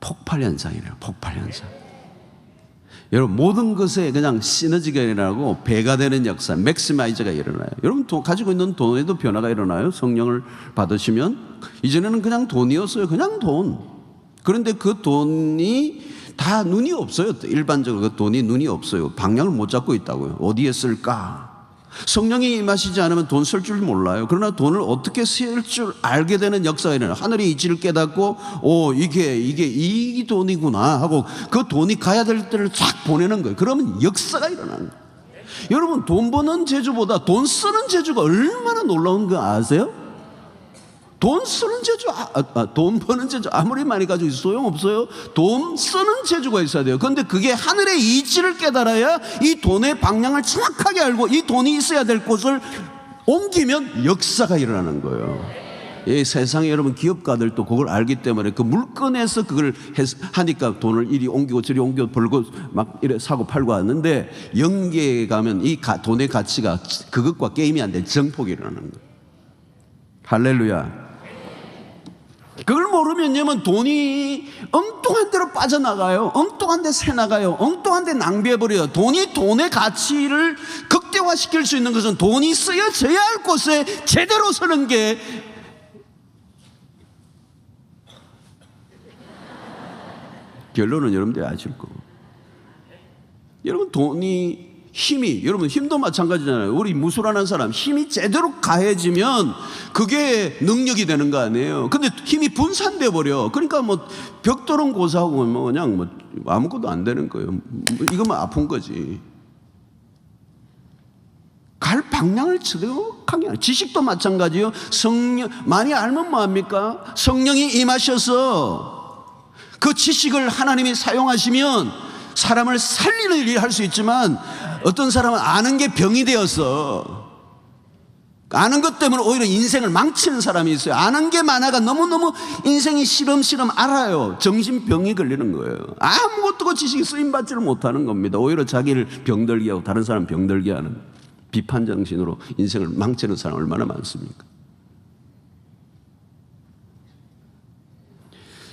폭발 현상이래요. 폭발 현상. 여러분, 모든 것에 그냥 시너지가 일어나고 배가 되는 역사, 맥시마이저가 일어나요. 여러분, 가지고 있는 돈에도 변화가 일어나요. 성령을 받으시면. 이전에는 그냥 돈이었어요. 그냥 돈. 그런데 그 돈이 다 눈이 없어요. 일반적으로 그 돈이 눈이 없어요. 방향을 못 잡고 있다고요. 어디에 쓸까? 성령이 임하시지 않으면 돈 쓸 줄 몰라요. 그러나 돈을 어떻게 쓸 줄 알게 되는 역사가 일어나요. 하늘의 이치를 깨닫고 이게 이 돈이구나 하고 그 돈이 가야 될 때를 쫙 보내는 거예요. 그러면 역사가 일어나는 거예요. 여러분, 돈 버는 재주보다 돈 쓰는 재주가 얼마나 놀라운 거 아세요? 돈 쓰는 재주, 돈 버는 재주 아무리 많이 가지고 있어도 소용없어요. 돈 쓰는 재주가 있어야 돼요. 그런데 그게 하늘의 이치를 깨달아야 이 돈의 방향을 정확하게 알고 이 돈이 있어야 될 곳을 옮기면 역사가 일어나는 거예요. 이 세상에 여러분 기업가들도 그걸 알기 때문에 그 물건에서 그걸 하니까 돈을 이리 옮기고 저리 옮겨 벌고 막 이래 사고 팔고 하는데, 영계에 가면 이 돈의 가치가 그것과 게임이 안 돼. 정폭이 일어나는 거예요. 할렐루야. 그걸 모르면 돈이 엉뚱한 데로 빠져나가요. 엉뚱한 데 새나가요. 엉뚱한 데 낭비해버려요. 돈의 가치를 극대화시킬 수 있는 것은 돈이 쓰여져야 할 곳에 제대로 쓰는 게 결론은 여러분들이 아실 거고. 여러분, 여러분 힘도 마찬가지잖아요. 우리 무술하는 사람 힘이 제대로 가해지면 그게 능력이 되는 거 아니에요. 근데 힘이 분산돼 버려. 그러니까 벽돌은 고사하고 그냥 아무것도 안 되는 거예요. 이거만 아픈 거지. 갈 방향을 정확하게. 지식도 마찬가지예요. 많이 알면 뭐합니까? 성령이 임하셔서 그 지식을 하나님이 사용하시면 사람을 살리는 일을 할 수 있지만, 어떤 사람은 아는 게 병이 되어서 아는 것 때문에 오히려 인생을 망치는 사람이 있어요. 아는 게 많아가 너무너무 인생이 시름시름 알아요. 정신병이 걸리는 거예요. 아무것도 그 지식이 쓰임받지를 못하는 겁니다. 오히려 자기를 병들게 하고 다른 사람 병들게 하는 비판 정신으로 인생을 망치는 사람 얼마나 많습니까?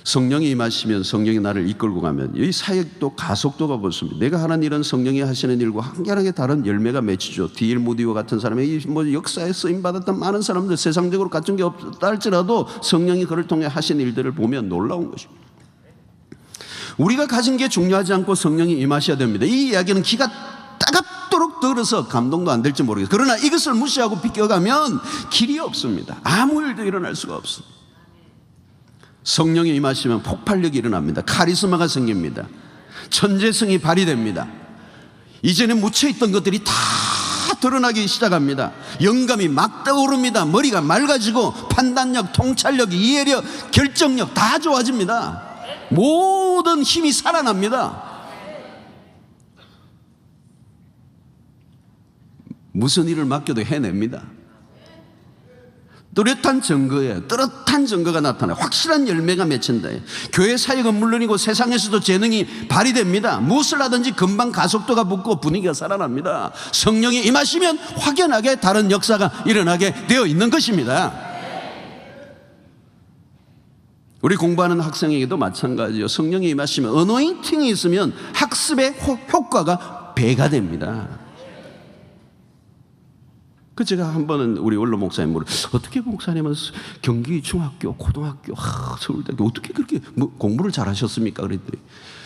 성령이 임하시면 성령이 나를 이끌고 가면 이 사역도 가속도가 붙습니다. 내가 하는 일은 성령이 하시는 일과 한결하게 다른 열매가 맺히죠. D.L. 무디와 같은 사람이 역사에 쓰임받았던 많은 사람들, 세상적으로 갖춘 게 없다 할지라도 성령이 그를 통해 하신 일들을 보면 놀라운 것입니다. 우리가 가진 게 중요하지 않고 성령이 임하셔야 됩니다. 이 이야기는 기가 따갑도록 들어서 감동도 안 될지 모르겠어요. 그러나 이것을 무시하고 비껴가면 길이 없습니다. 아무 일도 일어날 수가 없습니다. 성령이 임하시면 폭발력이 일어납니다. 카리스마가 생깁니다. 천재성이 발휘됩니다. 이전에 묻혀있던 것들이 다 드러나기 시작합니다. 영감이 막 떠오릅니다. 머리가 맑아지고 판단력, 통찰력, 이해력, 결정력 다 좋아집니다. 모든 힘이 살아납니다. 무슨 일을 맡겨도 해냅니다. 뚜렷한 증거가 나타나요. 확실한 열매가 맺힌다. 교회 사역은 물론이고 세상에서도 재능이 발휘됩니다. 무엇을 하든지 금방 가속도가 붙고 분위기가 살아납니다. 성령이 임하시면 확연하게 다른 역사가 일어나게 되어 있는 것입니다. 우리 공부하는 학생에게도 마찬가지예요. 성령이 임하시면, 어노인팅이 있으면 학습의 효과가 배가 됩니다. 제가 한 번은 우리 원로 목사님 어떻게 목사님은 경기 중학교, 고등학교, 서울대학교 어떻게 그렇게 공부를 잘하셨습니까? 그랬더니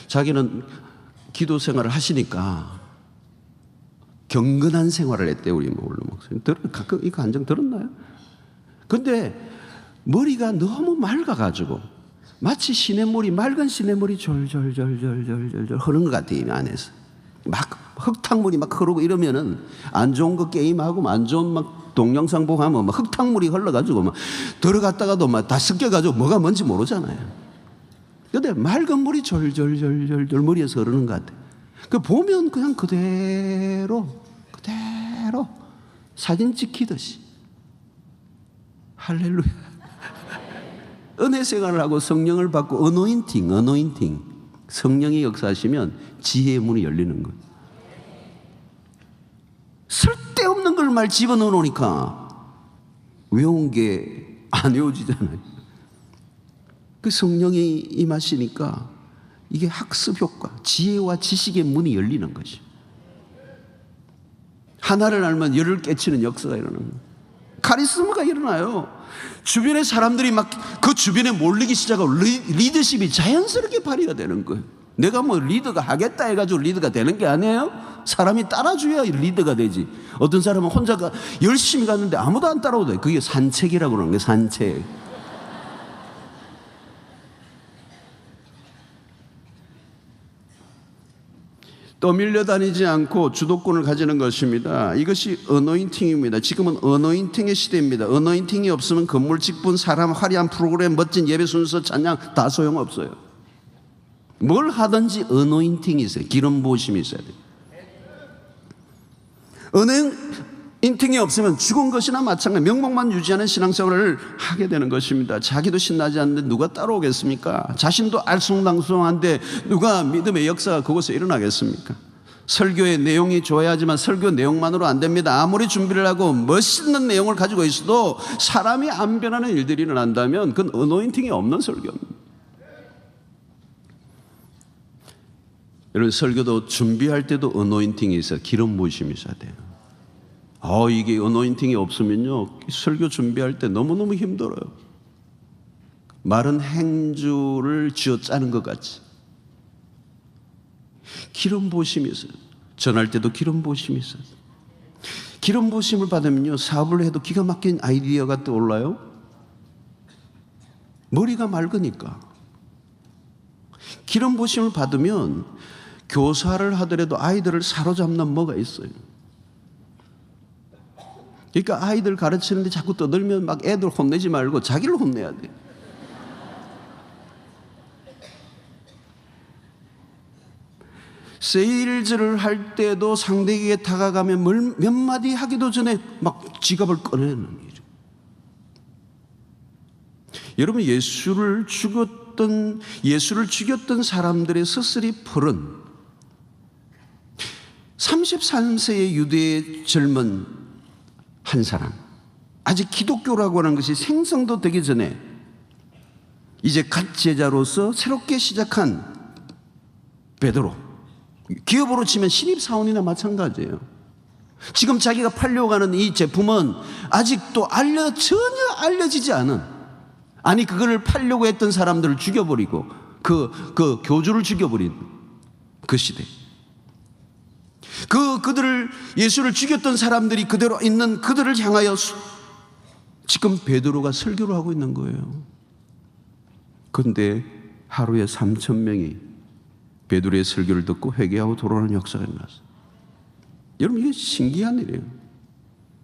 자기는 기도 생활을 하시니까 경건한 생활을 했대요. 우리 원로 목사님. 가끔 이 간증 들었나요? 근데 머리가 너무 맑아가지고 마치 시냇물이, 맑은 시냇물이 졸졸졸졸졸졸 흐르는 것 같아요. 이 안에서 막 흙탕물이 막 흐르고 이러면은 안 좋은 거 게임하고 안 좋은 막 동영상 보고 하면 막 흙탕물이 흘러가지고 막 들어갔다가도 막 다 섞여가지고 뭐가 뭔지 모르잖아요. 근데 맑은 물이 졸졸졸졸 머리에서 흐르는 것 같아요. 그 보면 그냥 그대로 사진 찍히듯이. 할렐루야. 은혜 생활을 하고 성령을 받고 어노인팅 성령이 역사하시면 지혜의 문이 열리는 거예요. 쓸데없는 걸 말 집어넣어 놓으니까 외운 게 안 외워지잖아요. 그 성령이 임하시니까 이게 학습 효과, 지혜와 지식의 문이 열리는 것이죠. 하나를 알면 열을 깨치는 역사가 일어나는 거예요. 카리스마가 일어나요. 주변의 사람들이 막 그 주변에 몰리기 시작하고 리더십이 자연스럽게 발휘가 되는 거예요. 내가 뭐 리더가 하겠다 해가지고 리더가 되는 게 아니에요. 사람이 따라줘야 리더가 되지. 어떤 사람은 혼자가 열심히 갔는데 아무도 안 따라오대. 그게 산책이라고 그러는 거예요. 산책. 떠밀려 다니지 않고 주도권을 가지는 것입니다. 이것이 어노인팅입니다. 지금은 어노인팅의 시대입니다. 어노인팅이 없으면 건물 직분, 사람, 화려한 프로그램, 멋진 예배 순서, 찬양 다 소용없어요. 뭘 하든지 어노인팅이 있어요. 기름 부으심이 있어야 돼요. 어노인팅이 없으면 죽은 것이나 마찬가지, 명목만 유지하는 신앙생활을 하게 되는 것입니다. 자기도 신나지 않는데 누가 따라오겠습니까? 자신도 알쏭달쏭한데 누가 믿음의 역사가 그곳에 일어나겠습니까? 설교의 내용이 좋아야 하지만 설교 내용만으로 안 됩니다. 아무리 준비를 하고 멋있는 내용을 가지고 있어도 사람이 안 변하는 일들이 일어난다면 그건 어노인팅이 없는 설교입니다. 여러분, 설교도 준비할 때도 어노인팅이 있어요. 기름 부으심이 있어야 돼요. 이게 어노인팅이 없으면요, 설교 준비할 때 너무너무 힘들어요. 마른 행주를 쥐어 짜는 것 같이. 기름 부으심이 있어요. 전할 때도 기름 부으심이 있어요. 기름 부으심을 받으면요, 사업을 해도 기가 막힌 아이디어가 떠올라요. 머리가 맑으니까. 기름 부으심을 받으면 교사를 하더라도 아이들을 사로잡는 뭐가 있어요. 그러니까 아이들 가르치는데 자꾸 떠들면 막 애들 혼내지 말고 자기를 혼내야 돼. 세일즈를 할 때도 상대에게 다가가면 몇 마디 하기도 전에 막 지갑을 꺼내는 일이죠. 여러분, 예수를 죽였던 사람들의 스스리 풀은 33세의 유대의 젊은 한 사람, 아직 기독교라고 하는 것이 생성도 되기 전에 이제 갓 제자로서 새롭게 시작한 베드로, 기업으로 치면 신입사원이나 마찬가지예요. 지금 자기가 팔려고 하는 이 제품은 아직도 전혀 알려지지 않은, 아니 그걸 팔려고 했던 사람들을 죽여버리고 그 교주를 죽여버린 그 시대. 그들을, 예수를 죽였던 사람들이 그대로 있는 그들을 향하여 지금 베드로가 설교를 하고 있는 거예요. 그런데 하루에 3,000명이 베드로의 설교를 듣고 회개하고 돌아오는 역사가 일어났어요. 여러분, 이게 신기한 일이에요.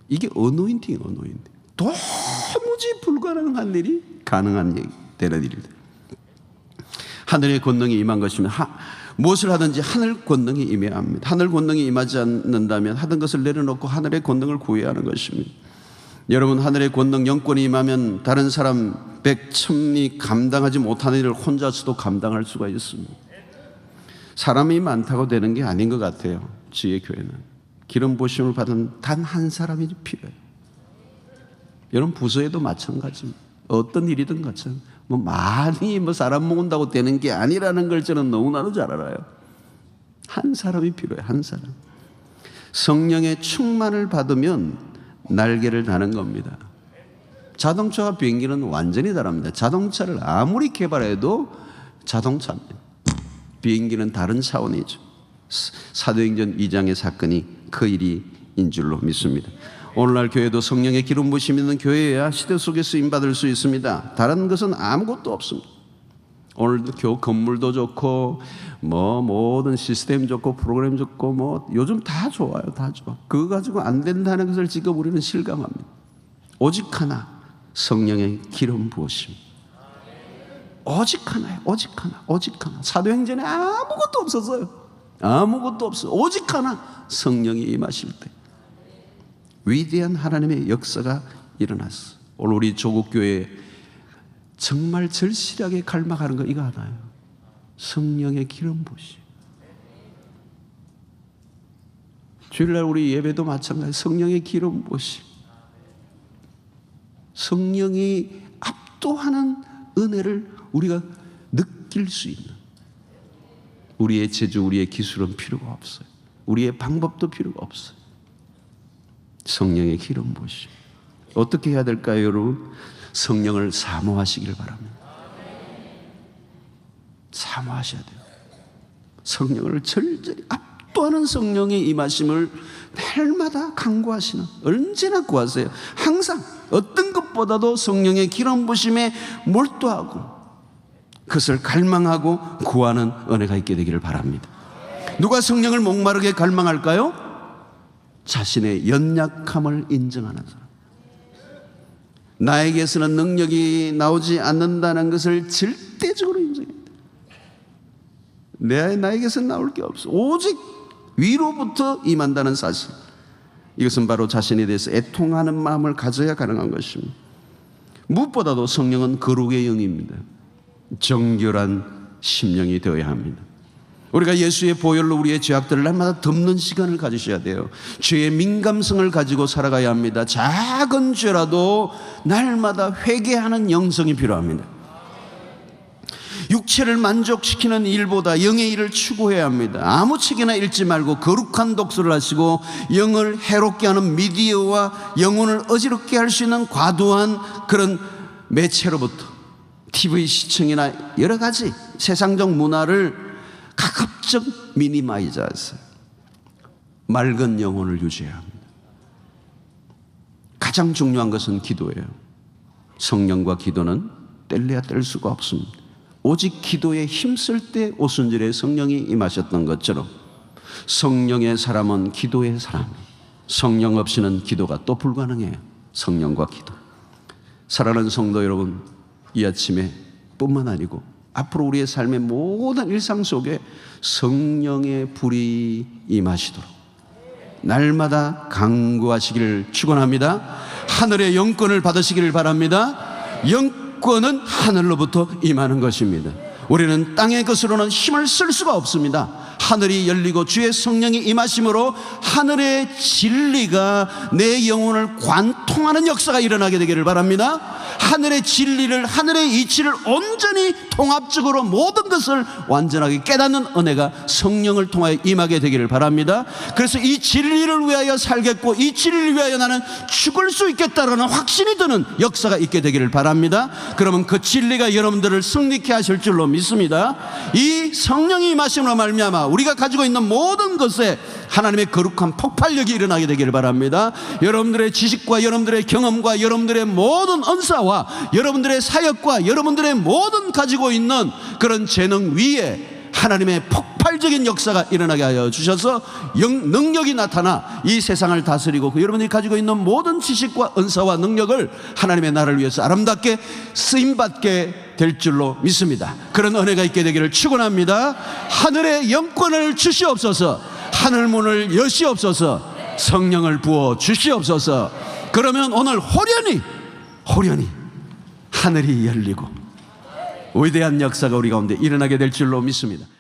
이게 어노인팅이에요. 어노인팅. 도무지 불가능한 일이 가능한 얘기, 되는 일이다. 하늘의 권능이 임한 것이면 무엇을 하든지 하늘 권능이 임해야 합니다. 하늘 권능이 임하지 않는다면 하던 것을 내려놓고 하늘의 권능을 구해야 하는 것입니다. 여러분, 하늘의 권능, 영권이 임하면 다른 사람 100,000이 감당하지 못하는 일을 혼자서도 감당할 수가 있습니다. 사람이 많다고 되는 게 아닌 것 같아요. 지혜교회는 기름 부으심을 받은 단 한 사람이 필요해요. 여러분, 부서에도 마찬가지입니다. 어떤 일이든 마찬가지입니다. 많이 사람 모은다고 되는 게 아니라는 걸 저는 너무나도 잘 알아요. 한 사람이 필요해요. 한 사람. 성령의 충만을 받으면 날개를 다는 겁니다. 자동차와 비행기는 완전히 다릅니다. 자동차를 아무리 개발해도 자동차입니다. 비행기는 다른 차원이죠. 사도행전 2장의 사건이 그 일인 줄로 믿습니다. 오늘날 교회도 성령의 기름 부으심이 있는 교회여야 시대 속에 쓰임받을 수 있습니다. 다른 것은 아무것도 없습니다. 오늘도 교회 건물도 좋고 뭐 모든 시스템 좋고 프로그램 좋고 뭐 요즘 다 좋아요. 다 좋아. 그거 가지고 안 된다는 것을 지금 우리는 실감합니다. 오직 하나, 성령의 기름 부으심. 오직 하나예요. 오직 하나. 오직 하나. 사도행전에 아무것도 없었어요. 아무것도 없어. 오직 하나, 성령이 임하실 때 위대한 하나님의 역사가 일어났어. 오늘 우리 조국교회 정말 절실하게 갈망하는 거 이거 하나예요. 성령의 기름 부으심. 주일날 우리 예배도 마찬가지. 성령의 기름 부으심. 성령이 압도하는 은혜를 우리가 느낄 수 있는, 우리의 재주, 우리의 기술은 필요가 없어요. 우리의 방법도 필요가 없어요. 성령의 기름 부으심. 어떻게 해야 될까요, 여러분? 성령을 사모하시길 바랍니다. 사모하셔야 돼요. 성령을 절절히 압도하는 성령의 임하심을 날마다 간구하시는, 언제나 구하세요. 항상 어떤 것보다도 성령의 기름 부으심에 몰두하고 그것을 갈망하고 구하는 은혜가 있게 되기를 바랍니다. 누가 성령을 목마르게 갈망할까요? 자신의 연약함을 인정하는 사람. 나에게서는 능력이 나오지 않는다는 것을 절대적으로 인정합니다. 나에게서는 나올 게 없어. 오직 위로부터 임한다는 사실. 이것은 바로 자신에 대해서 애통하는 마음을 가져야 가능한 것입니다. 무엇보다도 성령은 거룩의 영입니다. 정결한 심령이 되어야 합니다. 우리가 예수의 보혈로 우리의 죄악들을 날마다 덮는 시간을 가지셔야 돼요. 죄의 민감성을 가지고 살아가야 합니다. 작은 죄라도 날마다 회개하는 영성이 필요합니다. 육체를 만족시키는 일보다 영의 일을 추구해야 합니다. 아무 책이나 읽지 말고 거룩한 독서를 하시고 영을 해롭게 하는 미디어와 영혼을 어지럽게 할 수 있는 과도한 그런 매체로부터 TV 시청이나 여러 가지 세상적 문화를 가급적 미니마이즈하세요. 맑은 영혼을 유지해야 합니다. 가장 중요한 것은 기도예요. 성령과 기도는 뗄래야 뗄 수가 없습니다. 오직 기도에 힘쓸 때 오순절에 성령이 임하셨던 것처럼 성령의 사람은 기도의 사람. 성령 없이는 기도가 또 불가능해요. 성령과 기도. 사랑하는 성도 여러분, 이 아침에 뿐만 아니고 앞으로 우리의 삶의 모든 일상 속에 성령의 불이 임하시도록 날마다 간구하시기를 축원합니다. 하늘의 영권을 받으시기를 바랍니다. 영권은 하늘로부터 임하는 것입니다. 우리는 땅의 것으로는 힘을 쓸 수가 없습니다. 하늘이 열리고 주의 성령이 임하심으로 하늘의 진리가 내 영혼을 관통하는 역사가 일어나게 되기를 바랍니다. 하늘의 진리를, 하늘의 이치를 온전히 통합적으로 모든 것을 완전하게 깨닫는 은혜가 성령을 통하여 임하게 되기를 바랍니다. 그래서 이 진리를 위하여 살겠고 이 진리를 위하여 나는 죽을 수 있겠다라는 확신이 드는 역사가 있게 되기를 바랍니다. 그러면 그 진리가 여러분들을 승리케 하실 줄로 믿습니다. 이 성령이 임하심으로 말미암아 우리가 가지고 있는 모든 것에 하나님의 거룩한 폭발력이 일어나게 되기를 바랍니다. 여러분들의 지식과 여러분들의 경험과 여러분들의 모든 은사와 여러분들의 사역과 여러분들의 모든 가지고 있는 그런 재능 위에 하나님의 폭발적인 역사가 일어나게 하여 주셔서 능력이 나타나 이 세상을 다스리고 여러분이 가지고 있는 모든 지식과 은사와 능력을 하나님의 나라를 위해서 아름답게 쓰임받게 될 줄로 믿습니다. 그런 은혜가 있게 되기를 축원합니다. 하늘의 영권을 주시옵소서. 하늘문을 여시옵소서. 성령을 부어 주시옵소서. 그러면 오늘 호련히 하늘이 열리고 위대한 역사가 우리 가운데 일어나게 될 줄로 믿습니다.